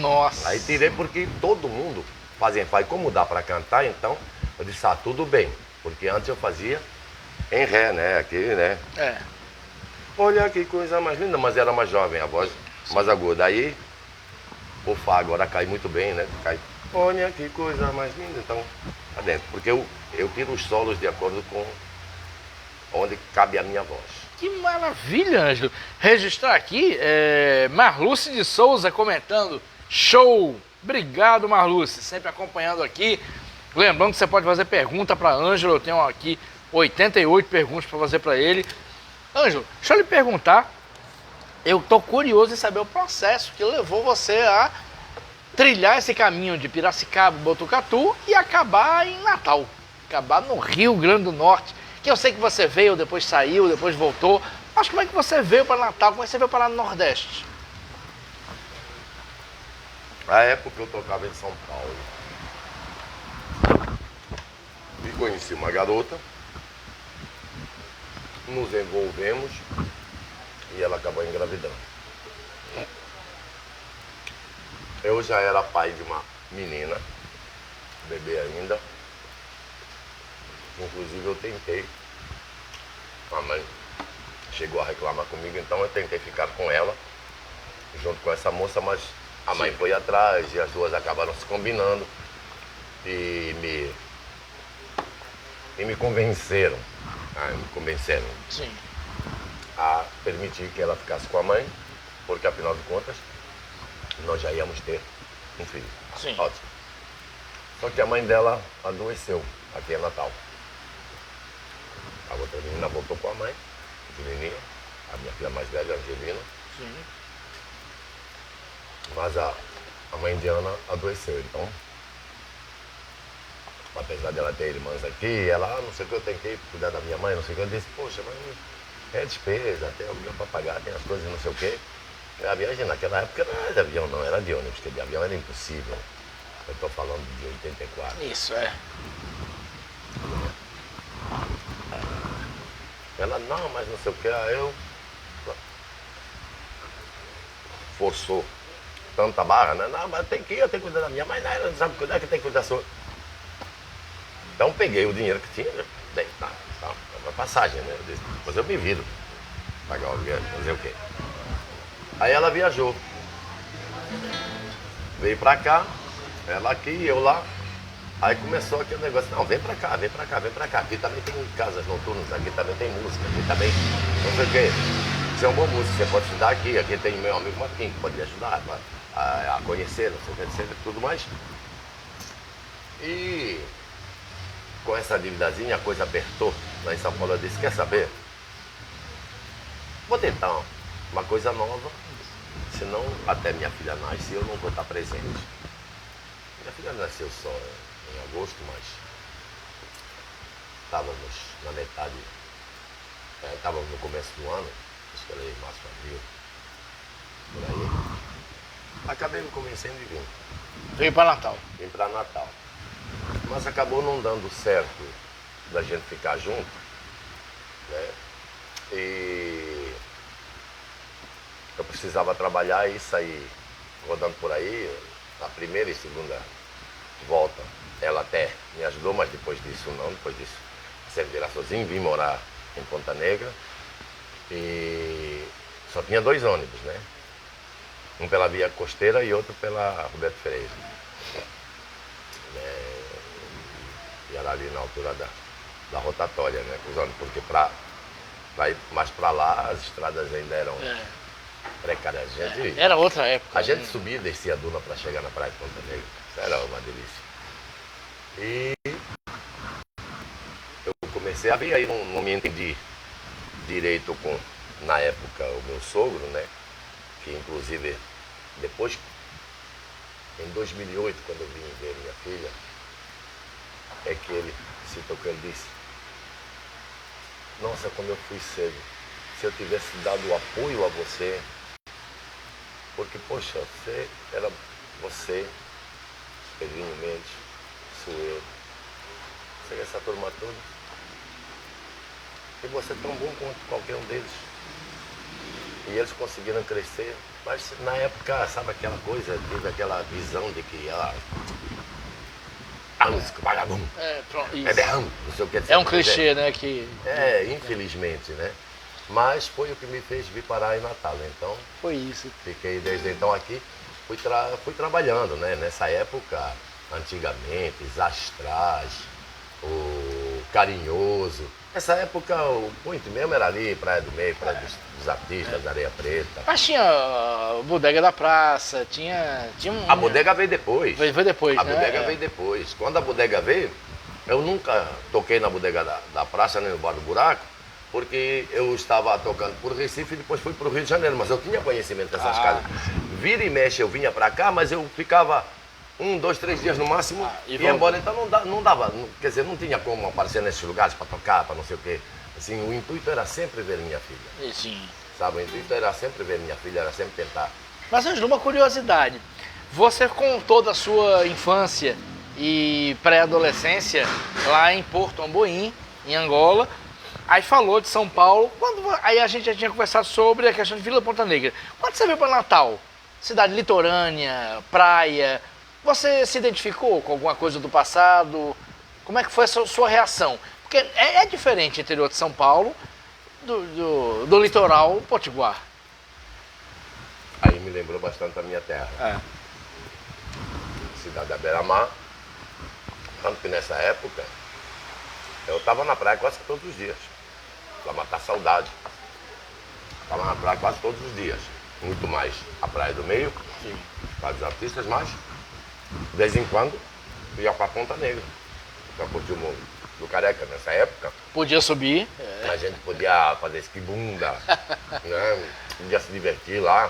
Nossa. Aí tirei porque todo mundo fazia, como dá para cantar, então eu disse, tudo bem. Porque antes eu fazia em ré, né? Aqui, né? É. Olha que coisa mais linda, mas era mais jovem, a voz mais aguda. Aí o Fá agora cai muito bem, né? Cai. Olha que coisa mais linda, então tá dentro. Porque eu tiro os solos de acordo com onde cabe a minha voz. Que maravilha, Ângelo. Registrar aqui, Marluce de Souza comentando. Show! Obrigado, Marluce, sempre acompanhando aqui. Lembrando que você pode fazer pergunta para Ângelo. Eu tenho aqui 88 perguntas para fazer para ele. Ângelo, deixa eu lhe perguntar. Eu tô curioso em saber o processo que levou você a trilhar esse caminho de Piracicaba, Botucatu e acabar em Natal. Acabar no Rio Grande do Norte. Que eu sei que você veio, depois saiu, depois voltou. Mas como é que você veio para Natal? Como é que você veio para o Nordeste? Na época eu tocava em São Paulo. E conheci uma garota. Nos envolvemos e ela acabou engravidando. Eu já era pai de uma menina, bebê ainda. Inclusive eu tentei. A mãe chegou a reclamar comigo, então eu tentei ficar com ela, junto com essa moça, mas a mãe foi atrás e as duas acabaram se combinando e me convenceram. Sim. A permitir que ela ficasse com a mãe, porque afinal de contas nós já íamos ter um filho. Sim. Ótimo. Só que a mãe dela adoeceu aqui em Natal. A outra menina voltou com a mãe, pequenininha, a minha filha mais velha, Angelina. Sim. Mas a mãe de Ana adoeceu, então, apesar dela ter irmãs aqui, ela, não sei o que, eu tentei cuidar da minha mãe, não sei o que, eu disse, poxa, mas é despesa, tem aluguel para pagar, tem as coisas, não sei o que. A viagem naquela época não era de avião, não, era de ônibus, porque de avião era impossível. Eu estou falando de 84. Isso, é. Ela, não, mas não sei o que, aí eu... Forçou tanta barra, né? Não, mas tem que ir, eu tenho que cuidar da minha mãe, não, ela não sabe cuidar, que tem que cuidar da sua. Então peguei o dinheiro que tinha, né? Bem, tá, uma passagem, né? Eu disse, depois eu me viro. Pagar o aluguel, fazer o quê? Aí ela viajou. Veio pra cá, ela aqui, eu lá. Aí começou aquele negócio, não, vem pra cá, vem pra cá, vem pra cá. Aqui também tem casas noturnas, aqui também tem música, aqui também não sei o quê. Você é um bom músico, você pode estudar aqui, aqui tem meu amigo Marquinhos que pode lhe ajudar a conhecer, não sei o que, etc, tudo mais. E com essa dívidazinha a coisa apertou lá em São Paulo. Eu disse, quer saber? Vou tentar uma coisa nova, senão até minha filha nasce e eu não vou estar presente. Minha filha nasceu só em agosto, mas estávamos na metade, estávamos no começo do ano, acho que era em março, abril, por aí. Acabei me convencendo de vir. Veio para Natal. Vim para Natal. Mas acabou não dando certo da gente ficar junto, né? E eu precisava trabalhar e sair rodando por aí. Na primeira e segunda volta, ela até me ajudou, mas depois disso não. Depois disso, sempre virar sozinho, vim morar em Ponta Negra. E só tinha 2 ônibus, né? Um pela Via Costeira e outro pela Roberto Freire. E era ali na altura da rotatória, né? Porque para ir mais para lá, as estradas ainda eram precárias. Era outra época. A gente subia e descia a duna para chegar na praia de Ponta Negra. Isso era uma delícia. E eu comecei a vir, aí não me entendi direito com, na época, o meu sogro, né? Que inclusive depois, em 2008, quando eu vim ver minha filha, é que ele se tocou, ele disse, nossa, como eu fui cedo, se eu tivesse dado apoio a você, porque, poxa, você, Pedrinho Mendes, Sueiro, você, essa turma toda, e você é tão bom quanto qualquer um deles. E eles conseguiram crescer Mas na época, sabe aquela coisa, teve aquela visão de que a música, vagabundo, é derrame, não sei o que. É um clichê, né? Que... infelizmente, né? Mas foi o que me fez vir parar em Natal. Então, foi isso. Fiquei desde então aqui, fui trabalhando, né? Nessa época, antigamente, os Astrais, o Carinhoso. Nessa época, o point mesmo era ali, Praia do Meio, Praia dos Artistas, Areia Preta. Mas tinha a Bodega da Praça, tinha um... A bodega veio depois. Veio depois, A né? bodega veio depois. Quando a bodega veio, eu nunca toquei na bodega da praça, nem no Bar do Buraco, porque eu estava tocando por Recife e depois fui para o Rio de Janeiro, mas eu tinha conhecimento dessas casas. Vira e mexe, eu vinha para cá, mas eu ficava 1, 2, 3 dias no máximo e ia embora. Então não dava, quer dizer, não tinha como aparecer nesses lugares para tocar, para não sei o quê. Assim, o intuito era sempre ver minha filha. Sim. Sabe, o intuito era sempre ver minha filha, era sempre tentar. Mas, Ângelo, uma curiosidade. Você contou da sua infância e pré-adolescência lá em Porto Amboim, em Angola. Aí falou de São Paulo. Aí a gente já tinha conversado sobre a questão de Vila Ponta Negra. Quando você veio para Natal, cidade litorânea, praia, você se identificou com alguma coisa do passado? Como é que foi a sua reação? Porque é diferente o interior de São Paulo do litoral potiguar. Aí me lembrou bastante da minha terra. Cidade da Beira-Mar. Tanto que nessa época, eu estava na praia quase todos os dias. Para matar saudade. Estava na praia quase todos os dias. Muito mais a Praia do Meio, para os artistas, mas de vez em quando ia para a Ponta Negra. Para curtir o mundo do Careca nessa época. Podia subir. A gente podia fazer esquibunda, né? Podia se divertir lá.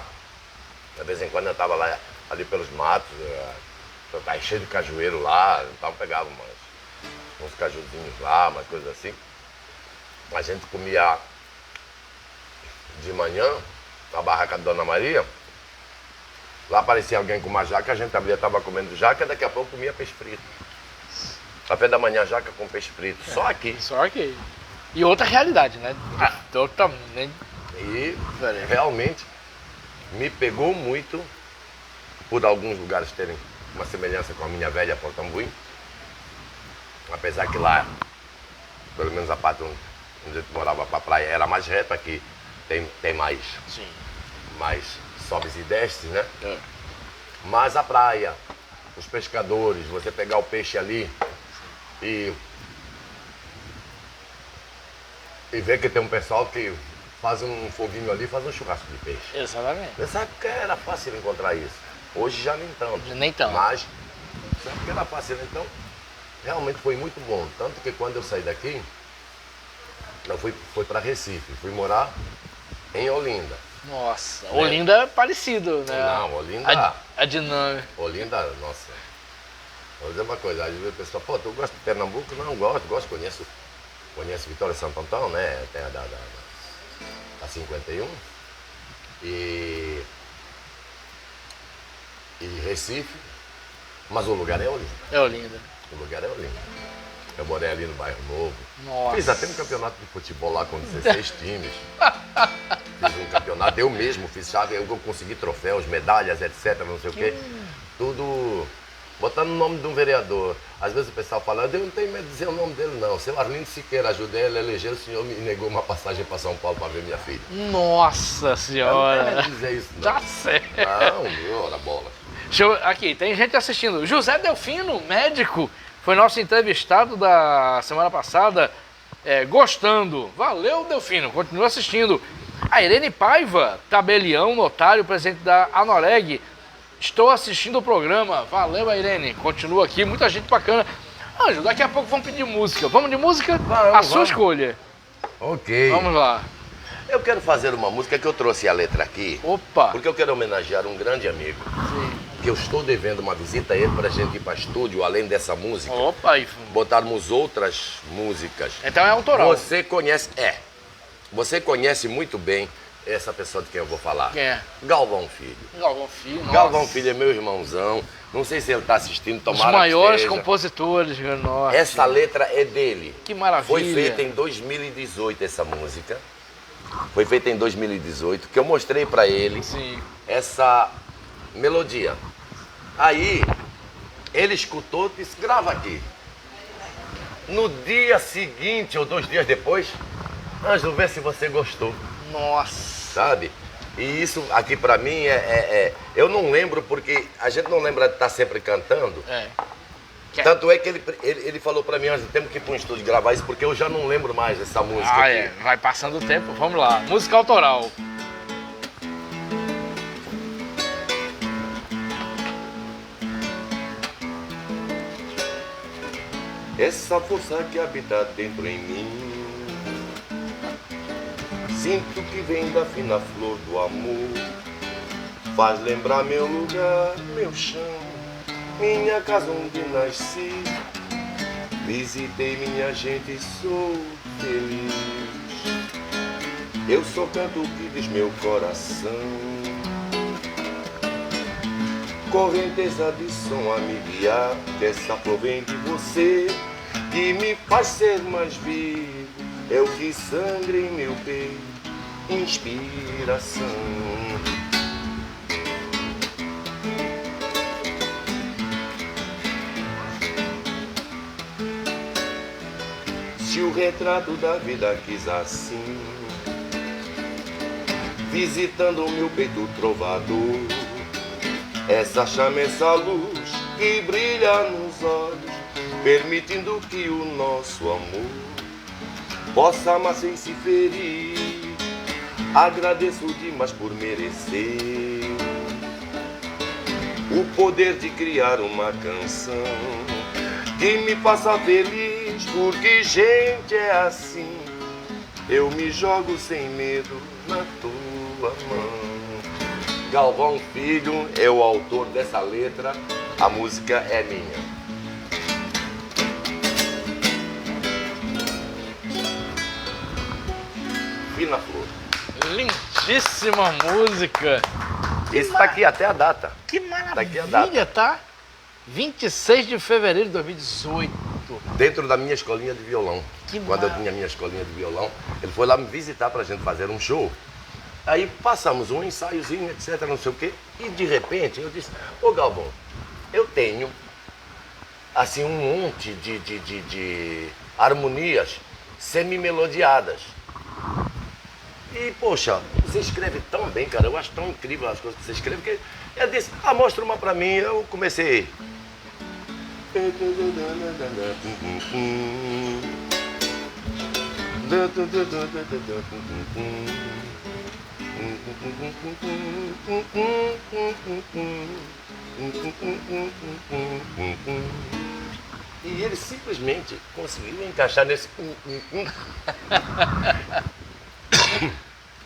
De vez em quando eu estava lá ali pelos matos, tá cheio de cajueiro lá, então pegava uns cajuzinhos lá, umas coisas assim. A gente comia de manhã na barraca da Dona Maria. Lá aparecia alguém com uma jaca, a gente abria, estava comendo jaca, e daqui a pouco comia peixe frito. Café da manhã, jaca com peixe frito. Só aqui. Só aqui. E outra realidade, né? Totalmente. E realmente me pegou muito, por alguns lugares terem uma semelhança com a minha velha Porto Ambuim. Apesar que lá, pelo menos a parte onde a gente morava para a praia, era mais reta, aqui tem mais, mais sobes e desces, né? Mas a praia, os pescadores, você pegar o peixe ali e ver que tem um pessoal que faz um foguinho ali, faz um churrasco de peixe. Exatamente. Nessa época era fácil encontrar isso. Hoje já nem tanto. Nem tanto. Mas nessa época era fácil, então realmente foi muito bom. Tanto que quando eu saí daqui, eu fui para Recife, fui morar em Olinda. Nossa, Olinda é parecido, né? Não, Olinda... A dinâmica. Olinda, nossa. Vou dizer uma coisa, às vezes o pessoal, pô, tu gosta de Pernambuco? Não, gosto, conheço Vitória e Santo Antão, né? Terra da 51. E Recife, mas o lugar é Olinda. É Olinda. O lugar é Olinda. Eu morei ali no Bairro Novo. Nossa. Fiz até um campeonato de futebol lá com 16 times. Fiz um campeonato, eu mesmo fiz, sabe? Eu consegui troféus, medalhas, etc, não sei o quê. Tudo botando o nome de um vereador. Às vezes o pessoal fala, eu não tenho medo de dizer o nome dele, não. Seu Arlindo Siqueira, ajudei ele a eleger, o senhor me negou uma passagem para São Paulo para ver minha filha. Nossa Senhora! Eu não tenho medo de dizer isso, não. Tá certo. Não, ora bola. Aqui, tem gente assistindo. José Delfino, médico, foi nosso entrevistado da semana passada, gostando. Valeu, Delfino, continua assistindo. A Irene Paiva, tabelião, notário, presidente da Anoreg. Estou assistindo o programa. Valeu, Irene. Continua aqui, muita gente bacana. Ângelo, daqui a pouco vamos pedir música. Vamos de música? Vamos. Sua escolha. Ok. Vamos lá. Eu quero fazer uma música que eu trouxe a letra aqui. Opa. Porque eu quero homenagear um grande amigo. Sim. Que eu estou devendo uma visita a ele para a gente ir para estúdio, além dessa música. Opa. Botarmos outras músicas. Então é autoral. Você conhece muito bem essa pessoa de quem eu vou falar. Quem é? Galvão Filho. Galvão Filho, nossa. Galvão Filho é meu irmãozão. Não sei se ele está assistindo, tomara. Os maiores que compositores do norte. Essa letra é dele. Que maravilha. Foi feita em 2018 essa música. Foi feita em 2018, que eu mostrei para ele Sim. essa melodia. Aí, ele escutou e disse, grava aqui. No dia seguinte, ou 2 dias depois, Ângelo, vê se você gostou, Nossa. sabe? E isso aqui pra mim eu não lembro, porque a gente não lembra de estar sempre cantando. É. Tanto é que ele falou pra mim, Ângelo, temos que ir para um estúdio gravar isso, porque eu já não lembro mais dessa música Ah, aqui. é. Vai passando o tempo. Vamos lá. Música autoral. Essa força que habita dentro em mim, sinto que vem da fina flor do amor, faz lembrar meu lugar, meu chão, minha casa onde nasci. Visitei minha gente e sou feliz. Eu só canto o que diz meu coração, correnteza de som a me guiar, que essa flor vem de você, que me faz ser mais vivo. É o que sangra em meu peito, inspiração. Se o retrato da vida quis assim, visitando o meu peito trovador, essa chama, essa luz que brilha nos olhos, permitindo que o nosso amor possa amar sem se ferir. Agradeço demais por merecer o poder de criar uma canção que me faça feliz, porque gente é assim. Eu me jogo sem medo na tua mão. Galvão Filho é o autor dessa letra, a música é minha. Fina Flor. Lindíssima música. Esse tá aqui até a data. Que Tá aqui a maravilha, tá? 26 de fevereiro de 2018. Dentro da minha escolinha de violão. Que Quando eu maravilha. tinha minha escolinha de violão, ele foi lá me visitar pra gente fazer um show. Aí passamos um ensaiozinho, etc, não sei o quê. E de repente eu disse, ô Galvão, eu tenho assim um monte de harmonias semi-melodiadas. E, poxa, você escreve tão bem, cara, eu acho tão incrível as coisas que você escreve, que ele disse, mostra uma pra mim. Eu comecei. E ele simplesmente conseguiu encaixar nesse.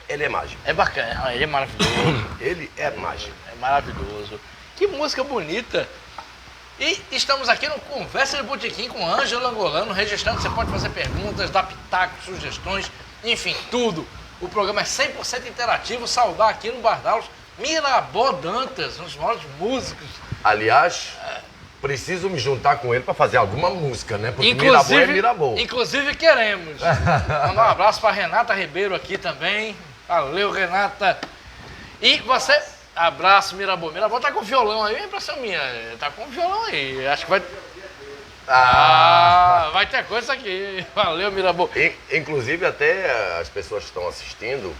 Ele é mágico. É bacana, ele é maravilhoso. Ele é mágico. É maravilhoso. Que música bonita. E estamos aqui no Conversa de Botequim com Ângelo Angolano, registrando. Você pode fazer perguntas, dar pitacos, sugestões, enfim, tudo. O programa é 100% interativo. Saudar aqui no Bar Daulos Mirabô Dantas, um dos maiores músicos. Aliás, preciso me juntar com ele para fazer alguma música, né? Porque Mirabô é Mirabô. Inclusive queremos. Mandar um abraço para Renata Ribeiro aqui também. Valeu, Renata. E você... Abraço, Mirabô. Mirabô tá com violão aí, é impressão minha. Tá com violão aí. Acho que vai... vai ter coisa aqui. Valeu, Mirabô. Inclusive, até as pessoas que estão assistindo,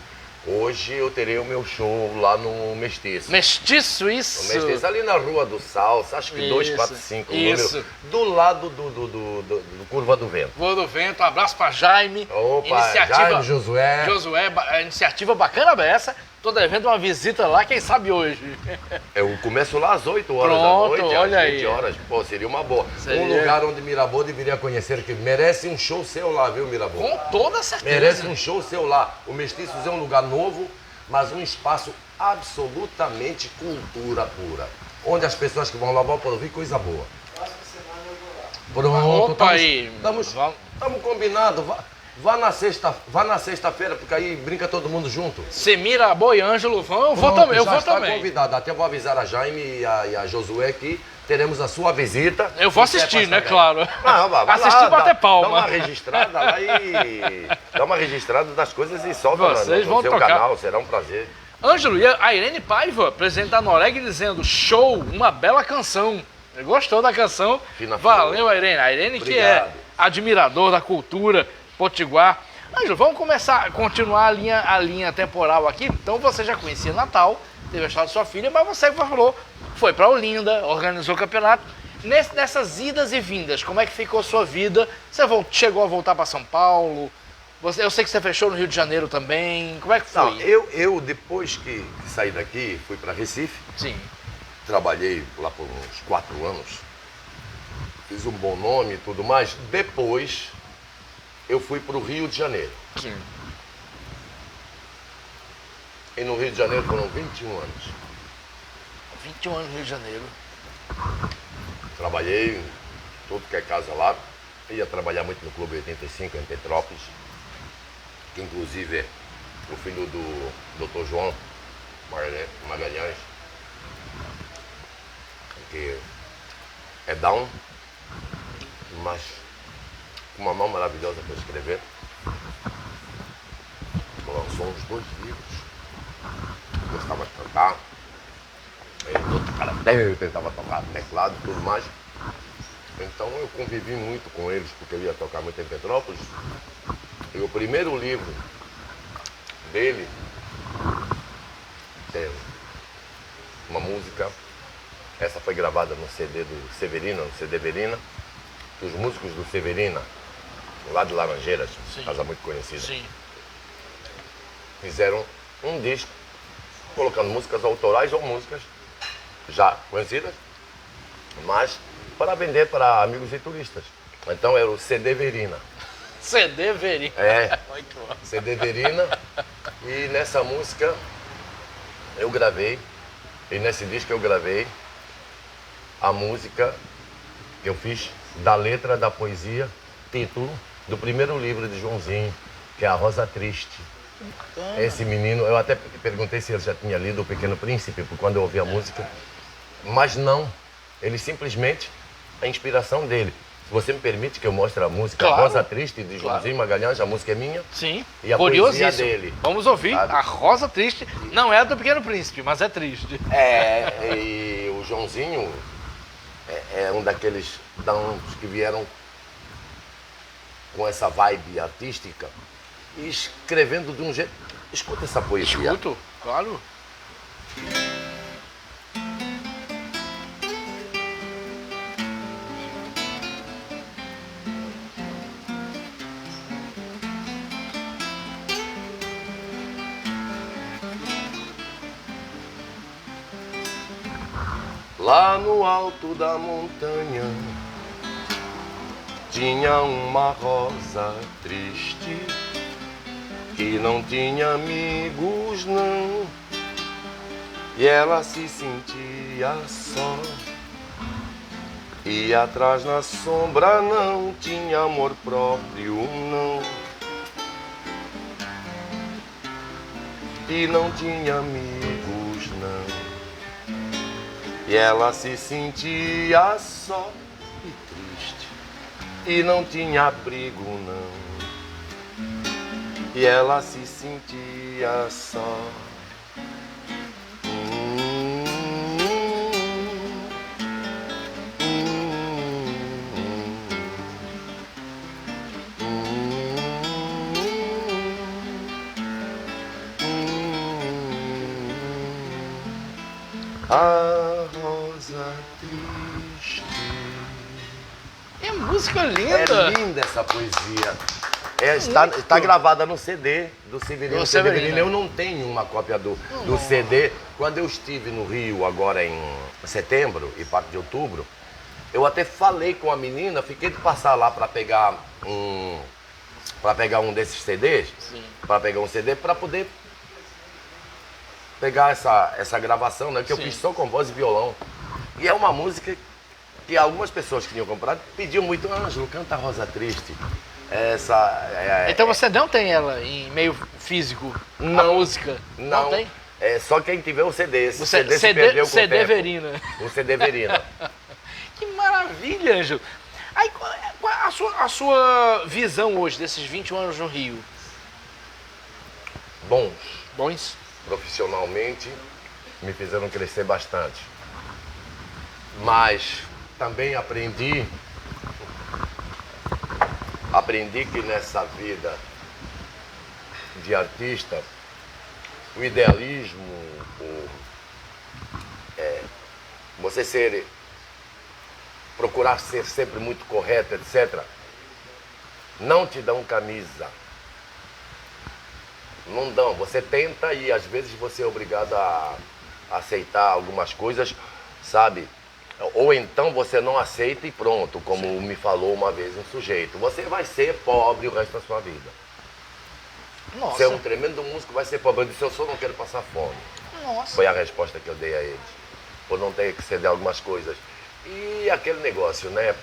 hoje eu terei o meu show lá no Mestiço. Mestiço, isso. No Mestiço, ali na Rua do Salsa, acho que Isso, 245, o isso. número, do lado do Curva do Vento. Voo do Vento, um abraço para Jaime. Opa, Jaime, Josué. Josué, iniciativa bacana essa. Tô devendo uma visita lá, quem sabe hoje. Eu começo lá às 8 horas Pronto, da noite, olha às 20 aí. horas. Pô, seria uma boa. Seria. Um lugar onde Mirabô deveria conhecer, que merece um show seu lá, viu, Mirabô? Com toda certeza. Merece um show seu lá. O Mestiços é um lugar novo, mas um espaço absolutamente cultura pura. Onde as pessoas que vão lá vão poder ouvir coisa boa. Pronto, Opa aí. Estamos combinados. Vá na sexta-feira, porque aí brinca todo mundo junto. Se Mirabô e Ângelo vão, eu vou Pronto, também. Eu já vou está também. convidado. Até vou avisar a Jaime e a Josué que teremos a sua visita. Eu vou assistir, né, claro. Não, vai assistir e bater palma. Dá uma registrada lá e... Dá uma registrada das coisas e solta Vocês vão no seu tocar. canal, será um prazer. Ângelo, e a Irene Paiva, presidente da Noreg, dizendo, show, uma bela canção. Ele gostou da canção. Fina Valeu, a Irene. A Irene que é Obrigado. admirador da cultura potiguar. Ângelo, vamos continuar a linha temporal aqui. Então você já conhecia Natal, teve a história de sua filha, mas você falou, foi para Olinda, organizou o campeonato. Nessas idas e vindas, como é que ficou a sua vida? Você chegou a voltar para São Paulo? Eu sei que você fechou no Rio de Janeiro também. Como é que foi? Não, eu depois que saí daqui, fui para Recife. Sim. Trabalhei lá por uns 4 anos. Fiz um bom nome e tudo mais. Depois, eu fui para o Rio de Janeiro. Sim. E no Rio de Janeiro foram 21 anos. 21 anos no Rio de Janeiro. Trabalhei em tudo que é casa lá. Ia trabalhar muito no Clube 85 em Petrópolis. Que inclusive é o filho do Dr. João Magalhães. Que é down, mas com uma mão maravilhosa para escrever. Lançou uns 2 livros. Gostava de cantar. Eu tentava tocar teclado e tudo mais. Então eu convivi muito com eles, porque eu ia tocar muito em Petrópolis. E o primeiro livro dele tem uma música. Essa foi gravada no CD do Severina, no CD Verina. Os músicos do Severina, lá de Laranjeiras, Sim. casa muito conhecida, Sim. fizeram um disco colocando músicas autorais ou músicas já conhecidas, mas para vender para amigos e turistas. Então era o CD Verina. CD Verina. É, Muito bom. CD Verina. E nessa música eu gravei, e nesse disco eu gravei a música que eu fiz da letra da poesia, título do primeiro livro de Joãozinho, que é A Rosa Triste. Esse menino, eu até perguntei se ele já tinha lido O Pequeno Príncipe, quando eu ouvi a música, mas não, ele simplesmente, a inspiração dele. Se você me permite que eu mostre a música Claro. A Rosa Triste, de Joãozinho Magalhães, a música é minha. Sim. E a poesia Curiosíssimo. dele. Vamos ouvir. Sabe? A Rosa Triste não é do Pequeno Príncipe, mas é triste. E o Joãozinho é um daqueles dãos que vieram com essa vibe artística e escrevendo de um jeito. Escuta essa poesia. Escuto, claro. Lá no alto da montanha tinha uma rosa triste que não tinha amigos não, e ela se sentia só, e atrás na sombra não tinha amor próprio não, e não tinha amigos não. E ela se sentia só e triste, e não tinha abrigo não. E ela se sentia só. A rosa triste. É música É linda. linda essa poesia. Está gravada no CD do Severino. Do Severino. Eu não tenho uma cópia do CD. Quando eu estive no Rio agora em setembro e parte de outubro, eu até falei com a menina, fiquei de passar lá para pegar um desses CDs, para pegar um CD para poder pegar essa gravação, né? Que eu Sim. fiz só com voz e violão. E é uma música que algumas pessoas que tinham comprado pediam muito, Ângelo, canta Rosa Triste. Então você não tem ela em meio físico, a Não. música? Não tem? É só quem tiver o CD. Esse Você, CD se perdeu com o CD tempo. Verina. O CD Verina. maravilha, Ângelo. Aí, qual é a sua visão hoje desses 21 anos no Rio? Bons. Bons? Profissionalmente, me fizeram crescer bastante. Mas também aprendi que nessa vida de artista, o idealismo, procurar ser sempre muito correto, etc., não te dão camisa. Não dão. Você tenta e às vezes você é obrigado a aceitar algumas coisas, sabe? Ou então você não aceita e pronto, como Sim. me falou uma vez um sujeito. Você vai ser pobre o resto da sua vida. Nossa. Você é um tremendo músico, vai ser pobre. Eu disse, eu só não quero passar fome. Nossa. Foi a resposta que eu dei a eles. Por não ter que ceder algumas coisas. E aquele negócio, né,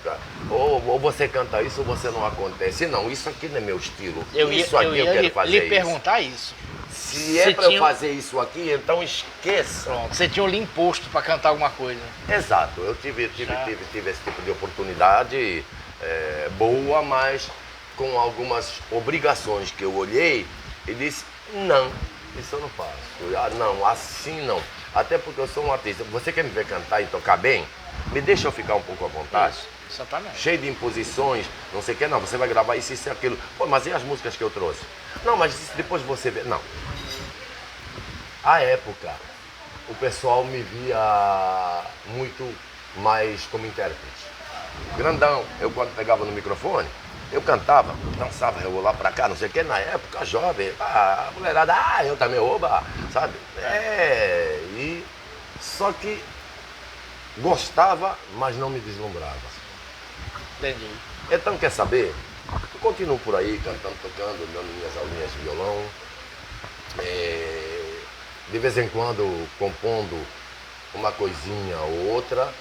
ou você canta isso ou você não acontece. Não, isso aqui não é meu estilo. Eu quero fazer lhe perguntar isso. Se é para eu fazer isso aqui, então esqueça. Pronto, você tinha um imposto para cantar alguma coisa. Exato, eu tive esse tipo de oportunidade boa, mas com algumas obrigações que eu olhei e disse, não, isso eu não faço. Não, assim não. Até porque eu sou um artista. Você quer me ver cantar e tocar bem? Me deixa eu ficar um pouco à vontade. Isso, exatamente. Cheio de imposições, não sei o que, não. Você vai gravar isso e aquilo. Pô, mas e as músicas que eu trouxe? Não, mas depois você vê. Não. À época, o pessoal me via muito mais como intérprete. Grandão. Eu quando pegava no microfone, eu cantava, dançava, rebolar pra cá, não sei o que. Na época, jovem, a mulherada, eu também, oba, sabe? E só que gostava, mas não me deslumbrava. Entendi. Então, quer saber? Eu continuo por aí, cantando, tocando, dando minhas aulinhas de violão. De vez em quando, compondo uma coisinha ou outra.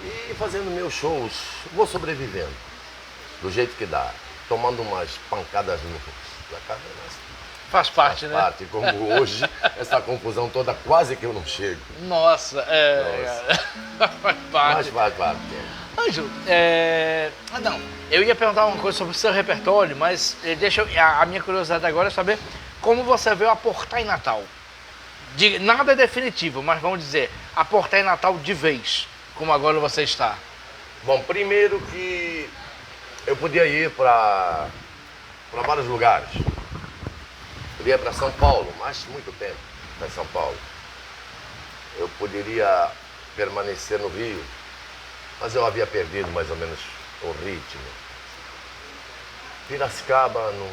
E fazendo meus shows. Vou sobrevivendo. Do jeito que dá. Tomando umas pancadas na cara. Faz parte, né? Faz parte, como hoje, essa confusão toda, quase que eu não chego. Nossa, faz parte. Mas faz parte. Ângelo, não, eu ia perguntar uma coisa sobre o seu repertório, mas a minha curiosidade agora é saber como você veio aportar em Natal. Nada é definitivo, mas vamos dizer, aportar em Natal de vez, como agora você está. Bom, primeiro que eu podia ir para vários lugares. Podia ir para São Paulo, mas muito tempo para São Paulo. Eu poderia permanecer no Rio, mas eu havia perdido mais ou menos o ritmo. Piracicaba, não...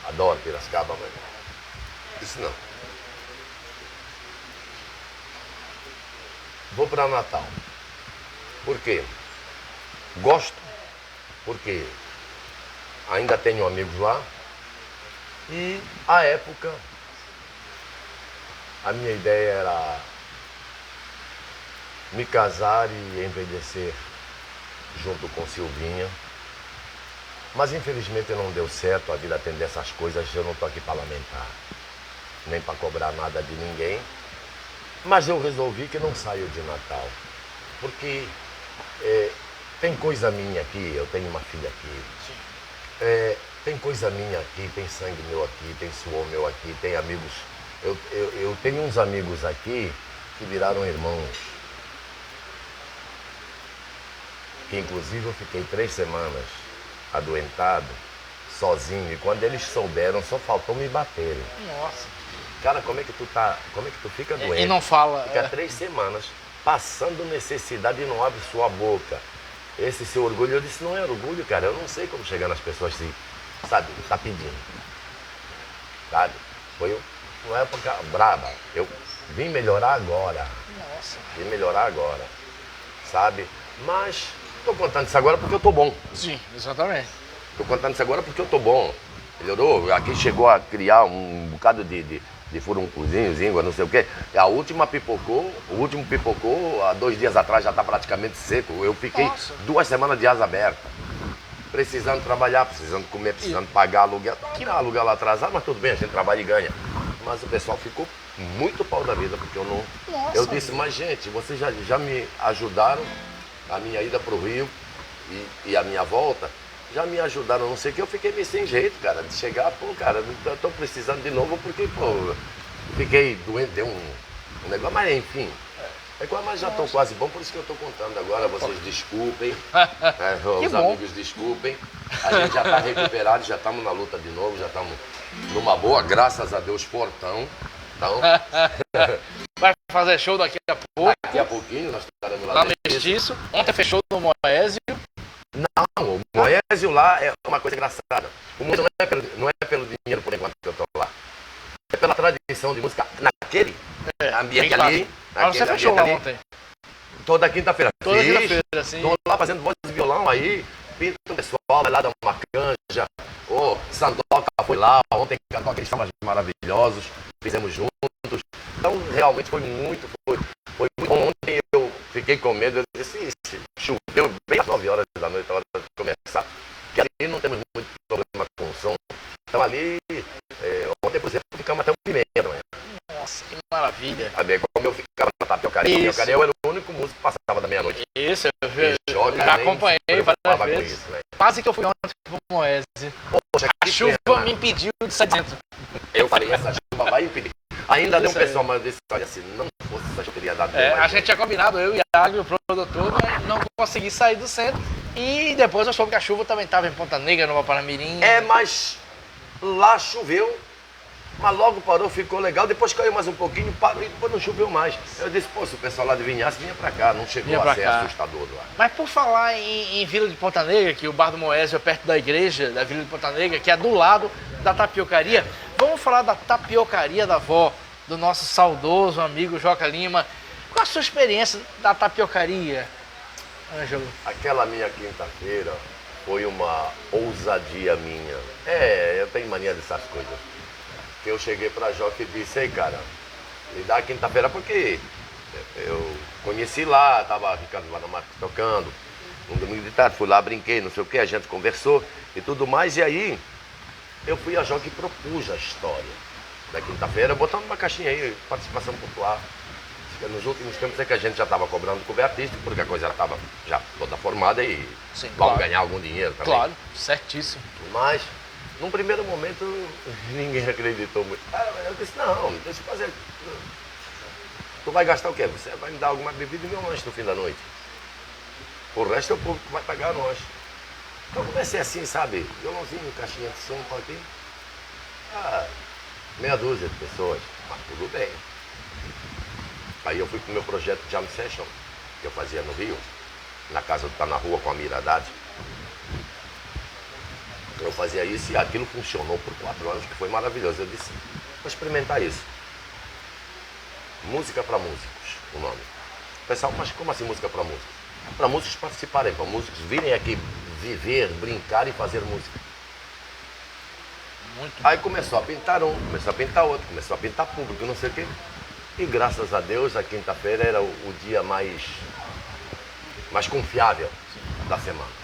adoro Piracicaba, mas isso não. Vou para Natal. Por quê? Gosto, porque ainda tenho amigos lá. E, à época, a minha ideia era me casar e envelhecer junto com Silvinha. Mas, infelizmente, não deu certo. A vida tem dessas coisas. Eu não estou aqui para lamentar, nem para cobrar nada de ninguém. Mas eu resolvi que não saio de Natal. Porque tem coisa minha aqui. Eu tenho uma filha aqui. Tem coisa minha aqui, tem sangue meu aqui, tem suor meu aqui, tem amigos. Eu tenho uns amigos aqui que viraram irmãos. Que inclusive eu fiquei 3 semanas adoentado, sozinho. E quando eles souberam, só faltou me baterem. Nossa. Cara, como é que tu fica doente? E não fala. Fica 3 semanas passando necessidade e não abre sua boca. Esse seu orgulho, eu disse, não é orgulho, cara. Eu não sei como chegar nas pessoas assim. Sabe, tá pedindo. Sabe? Foi uma época braba. Eu vim melhorar agora. Nossa. Vim melhorar agora. Sabe? Mas tô contando isso agora porque eu tô bom. Sim, exatamente. Tô contando isso agora porque eu tô bom. Melhorou? Aqui chegou a criar um bocado de furuncuzinhos, íngua, não sei o quê. A última pipocou, o último pipocou há 2 dias atrás, já tá praticamente seco. Eu fiquei 2 semanas de asa aberta. Precisando trabalhar, precisando comer, precisando pagar aluguel. Aqui não aluguel lá atrasado, mas tudo bem, a gente trabalha e ganha. Mas o pessoal ficou muito pau da vida, porque eu não... Nossa, eu disse, mas gente, vocês já me ajudaram a minha ida pro Rio e a minha volta, já me ajudaram, não sei o que, eu fiquei meio sem jeito, cara, de chegar, pô, cara, eu tô precisando de novo porque, pô, fiquei doente, deu um negócio, mas enfim. Mas já estou quase bom, por isso que eu estou contando agora, vocês desculpem, os amigos desculpem, a gente já está recuperado, já estamos na luta de novo, já estamos numa boa, graças a Deus, fortão. Então, vai fazer show daqui a pouco. Daqui a pouquinho nós estaremos lá no Mestiço. Ontem fechou no Moésio. Não, o Moésio lá é uma coisa engraçada. O mundo não é pelo dinheiro por enquanto que eu estou lá. É pela tradição de música naquele ambiente ali. Mas você fechou lá ontem? Toda quinta-feira. Toda quinta-feira, sim. Estou lá fazendo voz e violão aí, pinto o pessoal, vai lá dar uma canja. O Sandoca foi lá, ontem cantou aqueles sambas maravilhosos, fizemos juntos. Então, realmente foi muito bom. Ontem eu fiquei com medo, eu disse, choveu bem às 9 horas da noite, a hora de começar, que ali não temos muito problema com o som. Então ali, ontem, por exemplo, ficamos até 1h30 da manhã. Nossa, que maravilha. Sabe, como eu ficava na Tapiocaria, eu era o único músico que passava da meia-noite. Isso, eu já acompanhei várias vezes. Isso, né? Quase que eu fui ontem pro Moésio. Poxa, a chuva pena, me impediu de sair dentro. Eu falei, essa chuva vai impedir. Ainda deu um pessoal, mas eu disse, olha, se não fosse essa chuva, teria dado a gente tinha combinado, eu e Iago, o produtor, mas não consegui sair do centro. E depois eu soube que a chuva também estava em Ponta Negra, no Paramirim. Mas lá choveu. Mas logo parou, ficou legal, depois caiu mais um pouquinho, parou e depois não choveu mais. Eu disse, pô, se o pessoal lá de Vinhaça vinha pra cá, não chegou a ser assustador lá. Mas por falar em Vila de Ponta Negra, que o Bar do Moésio é perto da igreja da Vila de Ponta Negra, que é do lado da tapiocaria, vamos falar da tapiocaria da vó, do nosso saudoso amigo Joca Lima. Qual a sua experiência da tapiocaria, Ângelo? Aquela minha quinta-feira foi uma ousadia minha. Eu tenho mania dessas coisas. Que eu cheguei pra Joca e disse, ei cara, me dá quinta-feira porque eu conheci lá, tava ficando lá na marca tocando, um domingo de tarde, fui lá, brinquei, não sei o que, a gente conversou e tudo mais, e aí eu fui a Joca e propus a história da quinta-feira, botando uma caixinha aí, participação popular. Nos últimos tempos é que a gente já estava cobrando cover artístico, porque a coisa já estava já toda formada e sim, vamos ganhar algum dinheiro também. Claro, certíssimo. Mas num primeiro momento, ninguém acreditou muito. Eu disse, não, deixa eu fazer. Tu vai gastar o quê? Você vai me dar alguma bebida e meu lanche no fim da noite. O resto é o público que vai pagar nós. Então comecei assim, sabe? Violãozinho, caixinha de som, aqui. Meia dúzia de pessoas. Mas tudo bem. Aí eu fui pro meu projeto Jam Session, que eu fazia no Rio, na casa do Tá na Rua com a Mira Haddad. Eu fazia isso e aquilo funcionou por 4 anos, que foi maravilhoso. Eu disse, vou experimentar isso. Música para músicos, o nome. Pessoal, mas como assim música para músicos? Para músicos participarem, para músicos virem aqui viver, brincar e fazer música. Muito Aí começou a pintar um, começou a pintar outro, começou a pintar público, não sei o quê. E graças a Deus, a quinta-feira era o dia mais confiável da semana.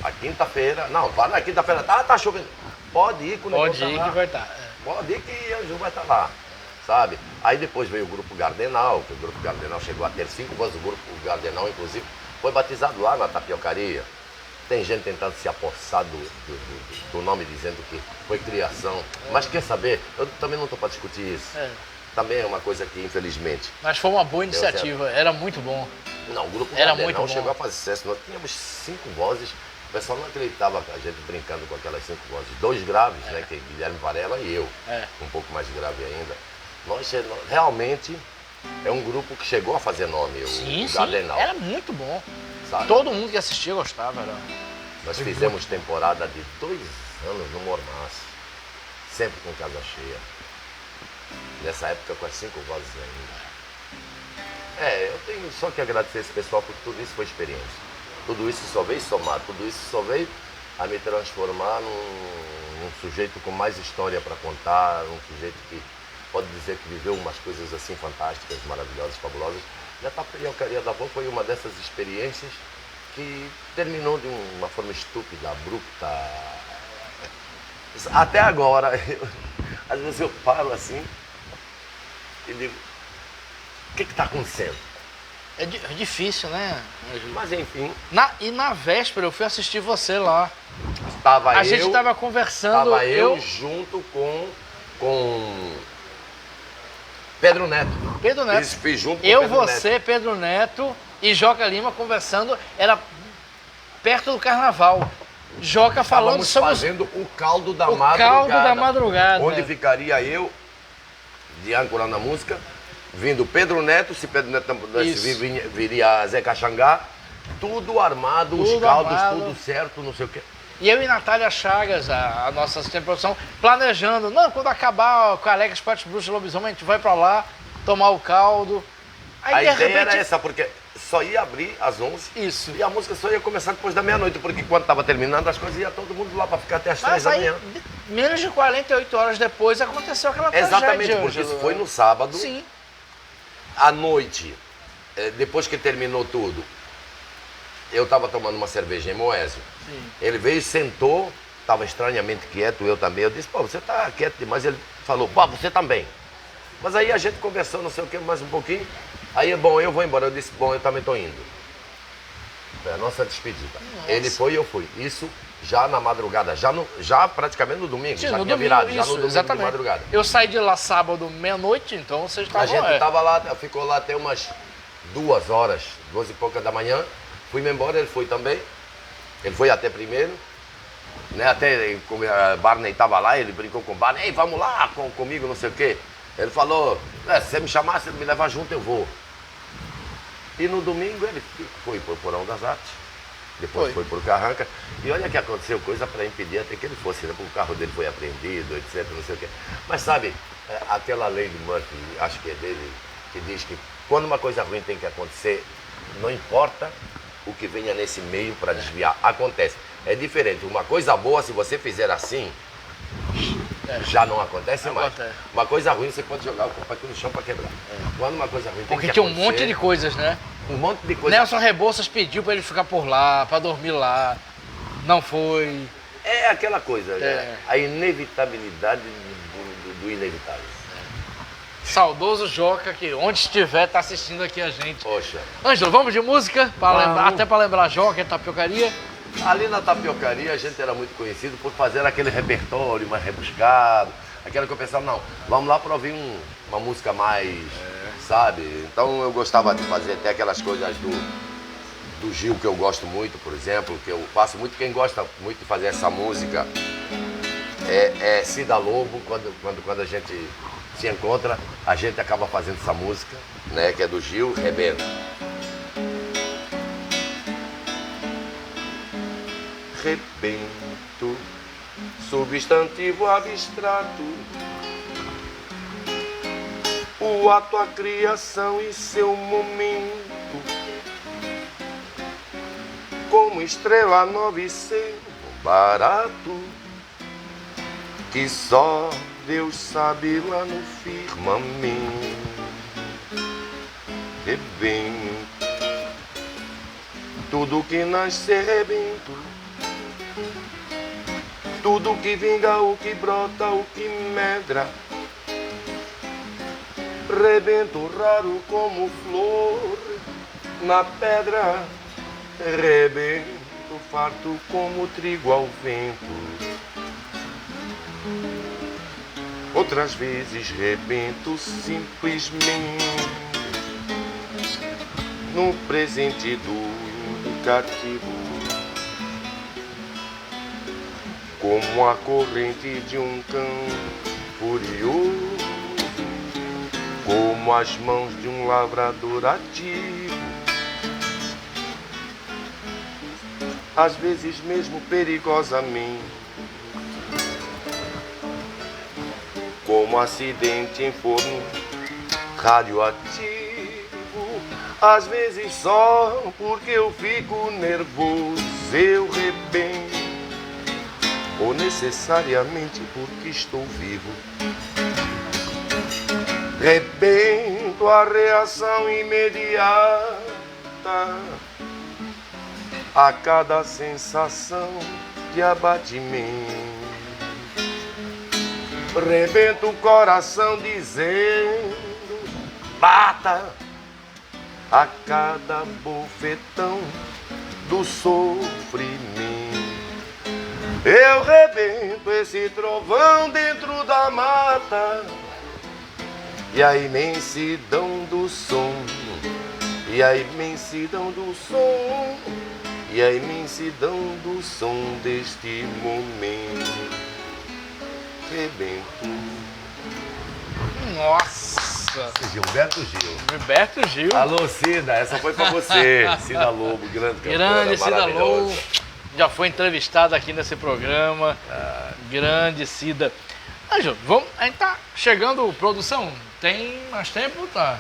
A quinta-feira, não, para na quinta-feira, tá chovendo. Pode ir com o negócio. Pode ir que vai estar. Pode ir que a Ju vai estar lá, sabe? Aí depois veio o Grupo Gardenal, que o Grupo Gardenal chegou a ter 5 vozes, o Grupo Gardenal, inclusive, foi batizado lá na tapiocaria. Tem gente tentando se apossar do nome, dizendo que foi criação. Mas quer saber, eu também não estou para discutir isso. Também é uma coisa que, infelizmente... Mas foi uma boa iniciativa, era muito bom. Não, o Grupo era Gardenal muito chegou a fazer sucesso. Nós tínhamos 5 vozes. O pessoal não acreditava a gente brincando com aquelas 5 vozes. 2 graves, né? Que é Guilherme Varela e eu. Um pouco mais grave ainda. Nós realmente é um grupo que chegou a fazer nome, o Gardenal. Era muito bom. Sabe? Todo mundo que assistia gostava. Nós fizemos temporada de 2 anos no Mormaço. Sempre com casa cheia. Nessa época com as 5 vozes ainda. Eu tenho só que agradecer esse pessoal porque tudo isso foi experiência. Tudo isso só veio somar, tudo isso só veio a me transformar num sujeito com mais história para contar, um sujeito que pode dizer que viveu umas coisas assim fantásticas, maravilhosas, fabulosas. E a tapiocaria da avó foi uma dessas experiências que terminou de uma forma estúpida, abrupta. Até agora, às vezes eu paro assim e digo, o que está acontecendo? É difícil, né? Mas enfim, E na véspera eu fui assistir você lá. a gente estava conversando. Tava eu junto com Pedro Neto. Pedro Neto. Fiz junto com eu, Pedro você, Neto. Pedro Neto e Joca Lima conversando. Era perto do carnaval. Joca falando sobre fazendo o caldo da o madrugada. caldo da madrugada. Onde ficaria eu, de âncora na música, vindo Pedro Neto, se Pedro Neto viria Zé Caxangá, tudo armado, Tudo os caldos, armado. tudo certo, não sei o quê. E eu e Natália Chagas, a nossa assistente de produção, planejando. Não, quando acabar com a Alex Pet Bruxa Lobisomem, a gente vai pra lá tomar o caldo. Aí, A de ideia repente, era essa, porque só ia abrir às 11 Isso. e a música só ia começar depois da meia-noite, porque quando estava terminando as coisas ia todo mundo lá para ficar até as 3 Mas da aí, manhã. menos de 48 horas depois, aconteceu aquela Exatamente, tragédia, porque Ângelo. isso foi no sábado, Sim. à noite, depois que terminou tudo, eu estava tomando uma cerveja em Moésio. Sim. Ele veio e sentou, estava estranhamente quieto, eu também. Eu disse, pô, você está quieto demais. Ele falou, pô, você também. Mas aí a gente conversou, não sei o que, mais um pouquinho. Aí, bom, eu vou embora. Eu disse, bom, eu também estou indo. Foi a nossa despedida. Nossa. Ele foi e eu fui. Isso já na madrugada, já praticamente no domingo. Sim, já no tinha domingo, virado, já isso, no domingo exatamente. de madrugada. Eu saí de lá sábado, meia-noite, então vocês estavam... A gente estava lá, ficou lá até umas 2 horas, 2 e pouca da manhã. Fui-me embora, ele foi também. Ele foi até primeiro. Né? Até Barney estava lá, ele brincou com o Barney. Ei, vamos lá comigo, não sei o quê. Ele falou, se você me chamar, se ele me levar junto, eu vou. E no domingo ele foi para o Porão das Artes. Depois foi para o Carranca. E olha que aconteceu coisa para impedir até que ele fosse, né? Porque o carro dele foi apreendido, etc, não sei o quê. Mas sabe, aquela lei do Murphy, acho que é dele, que diz que quando uma coisa ruim tem que acontecer, não importa o que venha nesse meio para desviar, acontece. É diferente, uma coisa boa, se você fizer assim, já não acontece mais. Uma coisa ruim, você pode jogar o copo aqui no chão para quebrar. Quando uma coisa ruim tem Porque que tinha acontecer... um monte de coisas, né? Um monte de coisa. Nelson Rebouças pediu para ele ficar por lá, para dormir lá. Não foi. É aquela coisa, né? A inevitabilidade do inevitável. Saudoso Joca, que onde estiver está assistindo aqui a gente. Poxa. Ângelo, vamos de música? Vamos. Até para lembrar Joca, Tapiocaria. Ali na Tapiocaria a gente era muito conhecido por fazer aquele repertório mais rebuscado. Aquela que eu pensava, não, vamos lá para ouvir uma música mais, sabe? Então eu gostava de fazer até aquelas coisas do Gil, que eu gosto muito, por exemplo, que eu faço muito. Quem gosta muito de fazer essa música é Cida Lobo. Quando a gente se encontra, a gente acaba fazendo essa música, né? Que é do Gil, Rebento. Rebento, substantivo abstrato, o ato, a criação e seu momento, como estrela nova e seu barato, que só Deus sabe lá no firmamento. Rebento, tudo que nasce é rebento, tudo que vinga, o que brota, o que medra. Rebento raro como flor na pedra, rebento farto como trigo ao vento. Outras vezes rebento simplesmente no presente do indicativo, como a corrente de um cão furioso, como as mãos de um lavrador ativo, às vezes mesmo perigosamente, como acidente em forno radioativo, às vezes só porque eu fico nervoso eu rebento, ou necessariamente porque estou vivo. Rebento a reação imediata a cada sensação de abatimento. Rebento o coração dizendo bata, a cada bofetão do sofrimento. Eu rebento esse trovão dentro da mata, e a imensidão do som, e a imensidão do som, e a imensidão do som deste momento. Rebento. Nossa! Gilberto Gil. Gilberto Gil. Alô, Cida, essa foi pra você. Cida Lobo, grande cantora, Grande Cida Lobo. maravilhosa. Já foi entrevistada aqui nesse programa. Grande Cida. Ângelo, a gente tá chegando, produção. Tem mais tempo? Tá?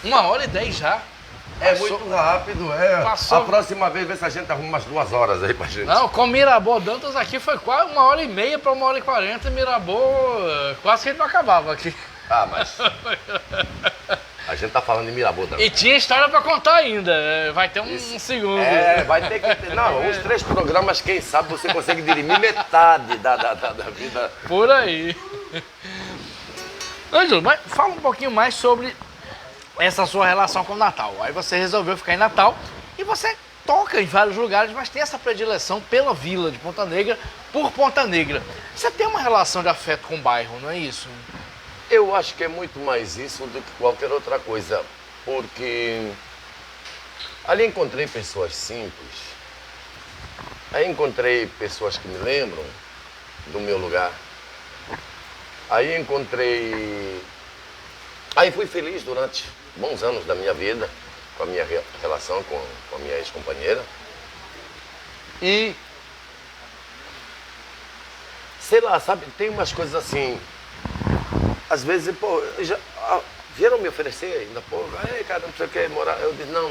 1h10. 1h10 já. É Passou. muito rápido, é. Passou. A próxima vez, vê se a gente arruma umas 2 horas aí pra gente. Não, com Mirabô Dantas aqui foi quase 1h30 para 1h40. Mirabô, quase que a gente não acabava aqui. Ah, mas a gente tá falando de Mirabô também. E tinha história para contar ainda. Vai ter um segundo. É, vai ter que ter. Não, uns 3 programas, quem sabe você consegue dirimir metade da vida. Por aí. Ângelo, mas fala um pouquinho mais sobre essa sua relação com o Natal. Aí você resolveu ficar em Natal e você toca em vários lugares, mas tem essa predileção pela vila de Ponta Negra, por Ponta Negra. Você tem uma relação de afeto com o bairro, não é isso? Eu acho que é muito mais isso do que qualquer outra coisa, porque ali encontrei pessoas simples, aí encontrei pessoas que me lembram do meu lugar, aí fui feliz durante bons anos da minha vida, com a minha relação com a minha ex-companheira, e sei lá, sabe, tem umas coisas assim. Às vezes, pô, vieram me oferecer ainda, pô, aí, cara, não sei o que, morar. Eu disse, não.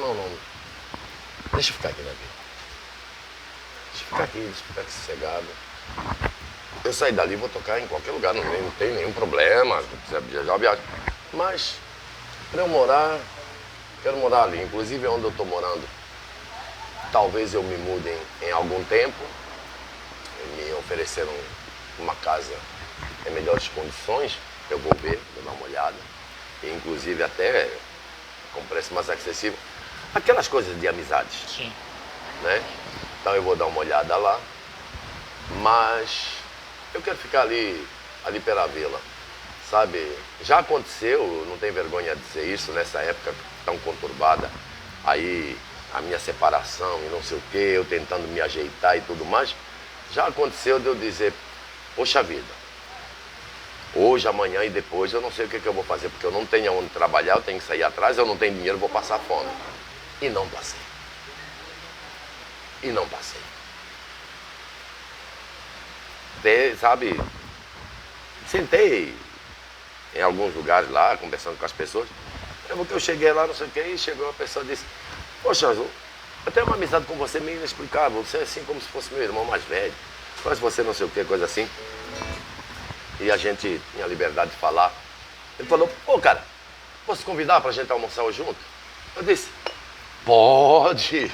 Deixa eu ficar aqui na vida. Deixa eu ficar aqui sossegado. Eu sair dali e vou tocar em qualquer lugar, não tem nenhum problema, se quiser viajar, viajar. Mas, para eu morar, quero morar ali. Inclusive, onde eu estou morando, talvez eu me mude em algum tempo. Me ofereceram uma casa em melhores condições. Eu vou ver, vou dar uma olhada, e inclusive até com preço mais acessível. Aquelas coisas de amizades. Sim. Né? Então eu vou dar uma olhada lá, mas eu quero ficar ali pela vila, sabe? Já aconteceu, não tenho vergonha de dizer isso, nessa época tão conturbada, aí a minha separação e não sei o quê, eu tentando me ajeitar e tudo mais, já aconteceu de eu dizer, poxa vida, hoje, amanhã e depois eu não sei o que eu vou fazer, porque eu não tenho onde trabalhar, eu tenho que sair atrás, eu não tenho dinheiro, vou passar fome. E não passei. Sabe, sentei em alguns lugares lá, conversando com as pessoas, porque eu cheguei lá, não sei o que, e chegou uma pessoa e disse, poxa, Azul, eu tenho uma amizade com você meio inexplicável, você é assim como se fosse meu irmão mais velho, mas você não sei o que, coisa assim. E a gente tinha a liberdade de falar. Ele falou, pô, cara, posso te convidar pra gente almoçar hoje junto? Eu disse, pode.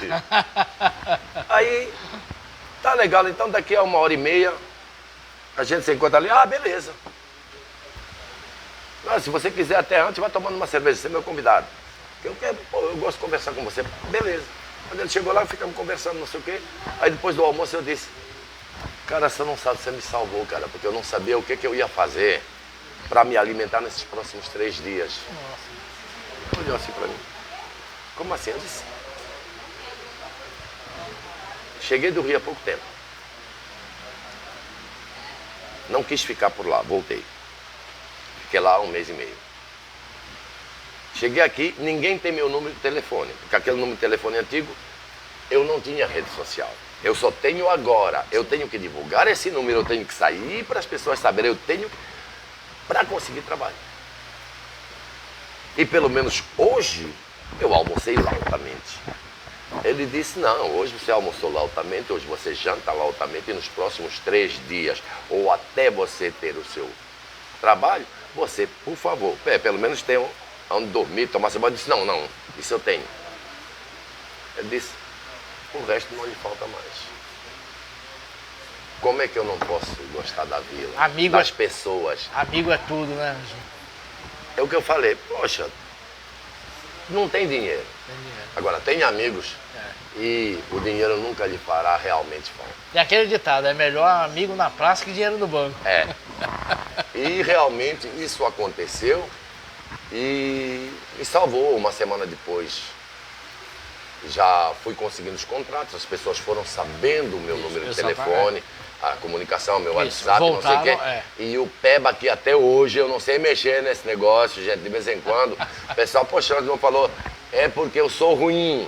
Aí, tá legal, então daqui a 1h30 a gente se encontra ali. Ah, beleza. Mas se você quiser até antes, vai tomando uma cerveja, você é meu convidado. Eu gosto de conversar com você. Beleza. Quando ele chegou lá, ficamos conversando, não sei o quê. Aí depois do almoço eu disse, cara, você não sabe, você me salvou, cara, porque eu não sabia o que eu ia fazer para me alimentar nesses próximos 3 dias. Nossa. Olhou assim para mim. Como assim? Eu disse. Cheguei do Rio há pouco tempo. Não quis ficar por lá, voltei. Fiquei lá 1 mês e meio. Cheguei aqui, ninguém tem meu número de telefone, porque aquele número de telefone antigo, eu não tinha rede social. Eu só tenho agora. Eu tenho que divulgar esse número, eu tenho que sair para as pessoas saberem, eu tenho para conseguir trabalho. E pelo menos hoje, eu almocei lautamente. Ele disse, não, hoje você almoçou lautamente, hoje você janta lautamente, e nos próximos 3 dias, ou até você ter o seu trabalho, você, por favor, pelo menos tenha onde dormir, tomar seu banho. Eu disse, não, isso eu tenho. Ele disse, o resto não lhe falta mais. Como é que eu não posso gostar da vila, das pessoas? Amigo é tudo, né? É o que eu falei, poxa, não tem dinheiro. Agora, tem amigos e o dinheiro nunca lhe fará realmente falta. E aquele ditado, é melhor amigo na praça que dinheiro no banco. É. E realmente isso aconteceu e me salvou. Uma semana depois já fui conseguindo os contratos, as pessoas foram sabendo o meu número de telefone, a comunicação, meu WhatsApp, voltaram, não sei o quê. E o Peba aqui até hoje, eu não sei mexer nesse negócio, gente, de vez em quando. O pessoal, poxa, não falou, é porque eu sou ruim.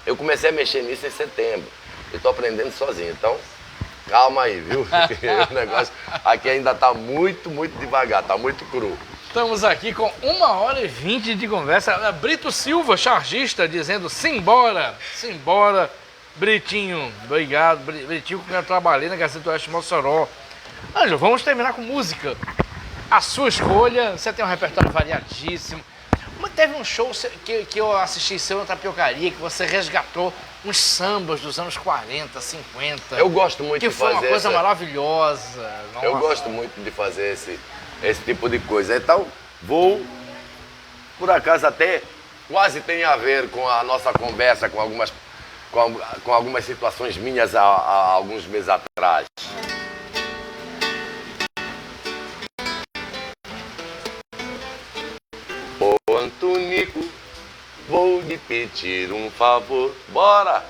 Eu comecei a mexer nisso em setembro. Eu tô aprendendo sozinho, então calma aí, viu? O negócio aqui ainda tá muito devagar, tá muito cru. Estamos aqui com 1h20 de conversa. Brito Silva, chargista, dizendo simbora, simbora. Britinho, obrigado. Britinho, com quem eu trabalhei na Gazeta do Oeste de Mossoró. Ângelo, vamos terminar com música. A sua escolha, você tem um repertório variadíssimo. Mas teve um show que eu assisti seu na Tapiocaria, que você resgatou uns sambas dos anos 40, 50. Eu gosto muito de fazer. Que foi uma coisa maravilhosa. Nossa. Eu gosto muito de fazer esse tipo de coisa. Então, vou, por acaso até quase tem a ver com a nossa conversa, com algumas situações minhas há alguns meses atrás. Ô Antônico, vou lhe pedir um favor, bora!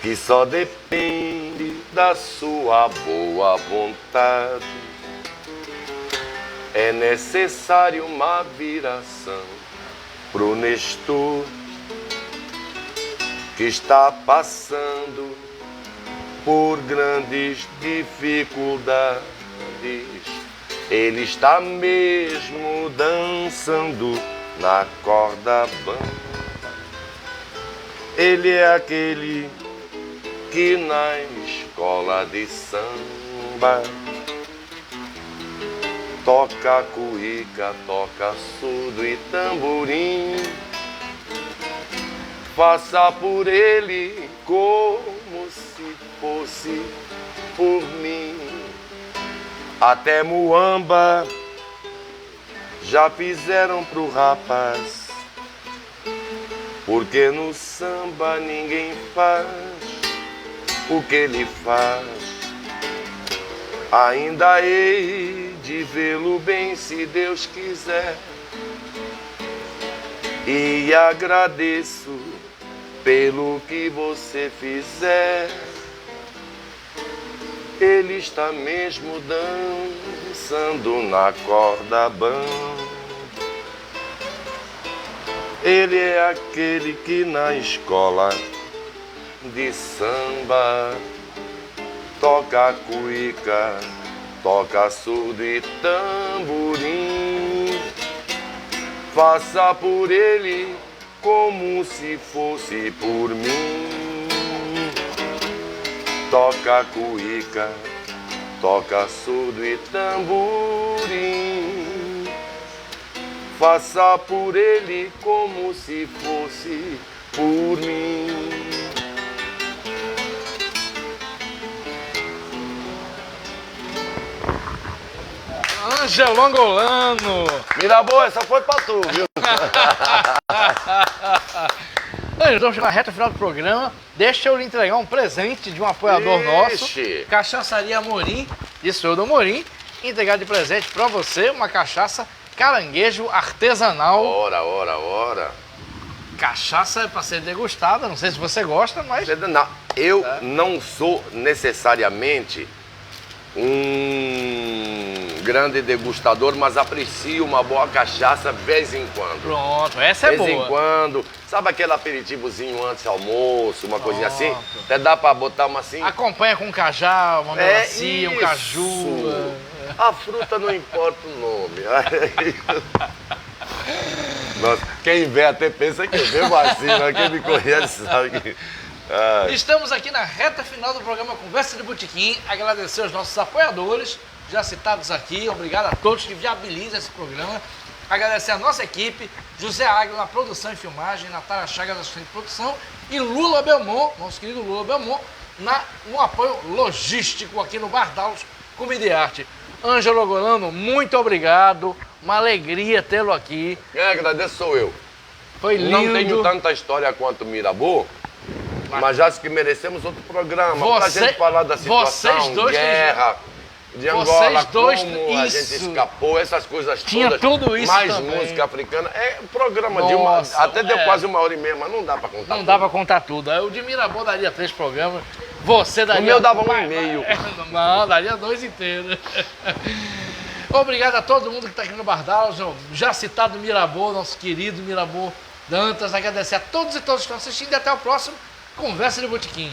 Que só depende da sua boa vontade. É necessário uma viração pro Nestor, que está passando por grandes dificuldades. Ele está mesmo dançando na corda bamba. Ele é aquele que na escola de samba toca cuíca, toca surdo e tamborim. Faça por ele como se fosse por mim. Até muamba já fizeram pro rapaz, porque no samba ninguém faz o que ele faz. Ainda hei de vê-lo bem, se Deus quiser, e agradeço pelo que você fizer. Ele está mesmo dançando na corda bamba. Ele é aquele que na escola de samba toca cuíca, toca surdo e tamborim. Faça por ele como se fosse por mim. Toca cuíca, toca surdo e tamborim. Faça por ele como se fosse por mim. Ângelo Angolano. Mirabô, essa foi pra tu, viu? Ângelo, estamos na reta final do programa. Deixa eu lhe entregar um presente de um apoiador nosso. Cachaçaria Amorim, de Senhor do Amorim. Entregar de presente pra você uma cachaça caranguejo artesanal. Ora. Cachaça é pra ser degustada, não sei se você gosta, mas... Não, eu não sou necessariamente um grande degustador, mas aprecio uma boa cachaça de vez em quando. Pronto, essa é boa. De vez em quando. Sabe aquele aperitivozinho antes do almoço, uma coisinha assim? Até dá pra botar uma assim. Acompanha com cajá, uma melancia, um caju. A fruta não importa o nome. Nossa, quem vê até pensa que eu bebo assim, mas quem me conhece sabe que... Estamos aqui na reta final do programa Conversa de Botequim. Agradecer aos nossos apoiadores, já citados aqui. Obrigado a todos que viabilizam esse programa. Agradecer a nossa equipe, José Agro na produção e filmagem, Natália Chagas na assistente de produção e Lula Belmont, nosso querido Lula Belmont, no apoio logístico aqui no Bardalos Comida e Arte. Ângelo Angolano, muito obrigado. Uma alegria tê-lo aqui. Quem agradece sou eu. Foi lindo. Não tenho tanta história quanto o Mirabeau, mas acho que merecemos outro programa pra gente falar da situação, vocês dois guerra, de Angola, vocês dois, como a gente escapou, essas coisas tinha todas. tudo isso mais também. música africana. É um programa de uma... Até deu quase 1h30, mas não dá pra contar Não dá pra contar tudo. O de Mirabeau daria 3 programas, você daria... O meu dava 1,5. Não, daria 2 inteiros. Obrigado a todo mundo que está aqui no Bar Dallas, já citado Mirabeau, nosso querido Mirabeau Dantas. Agradecer a todos e todos que estão assistindo e até o próximo Conversa de Botequim.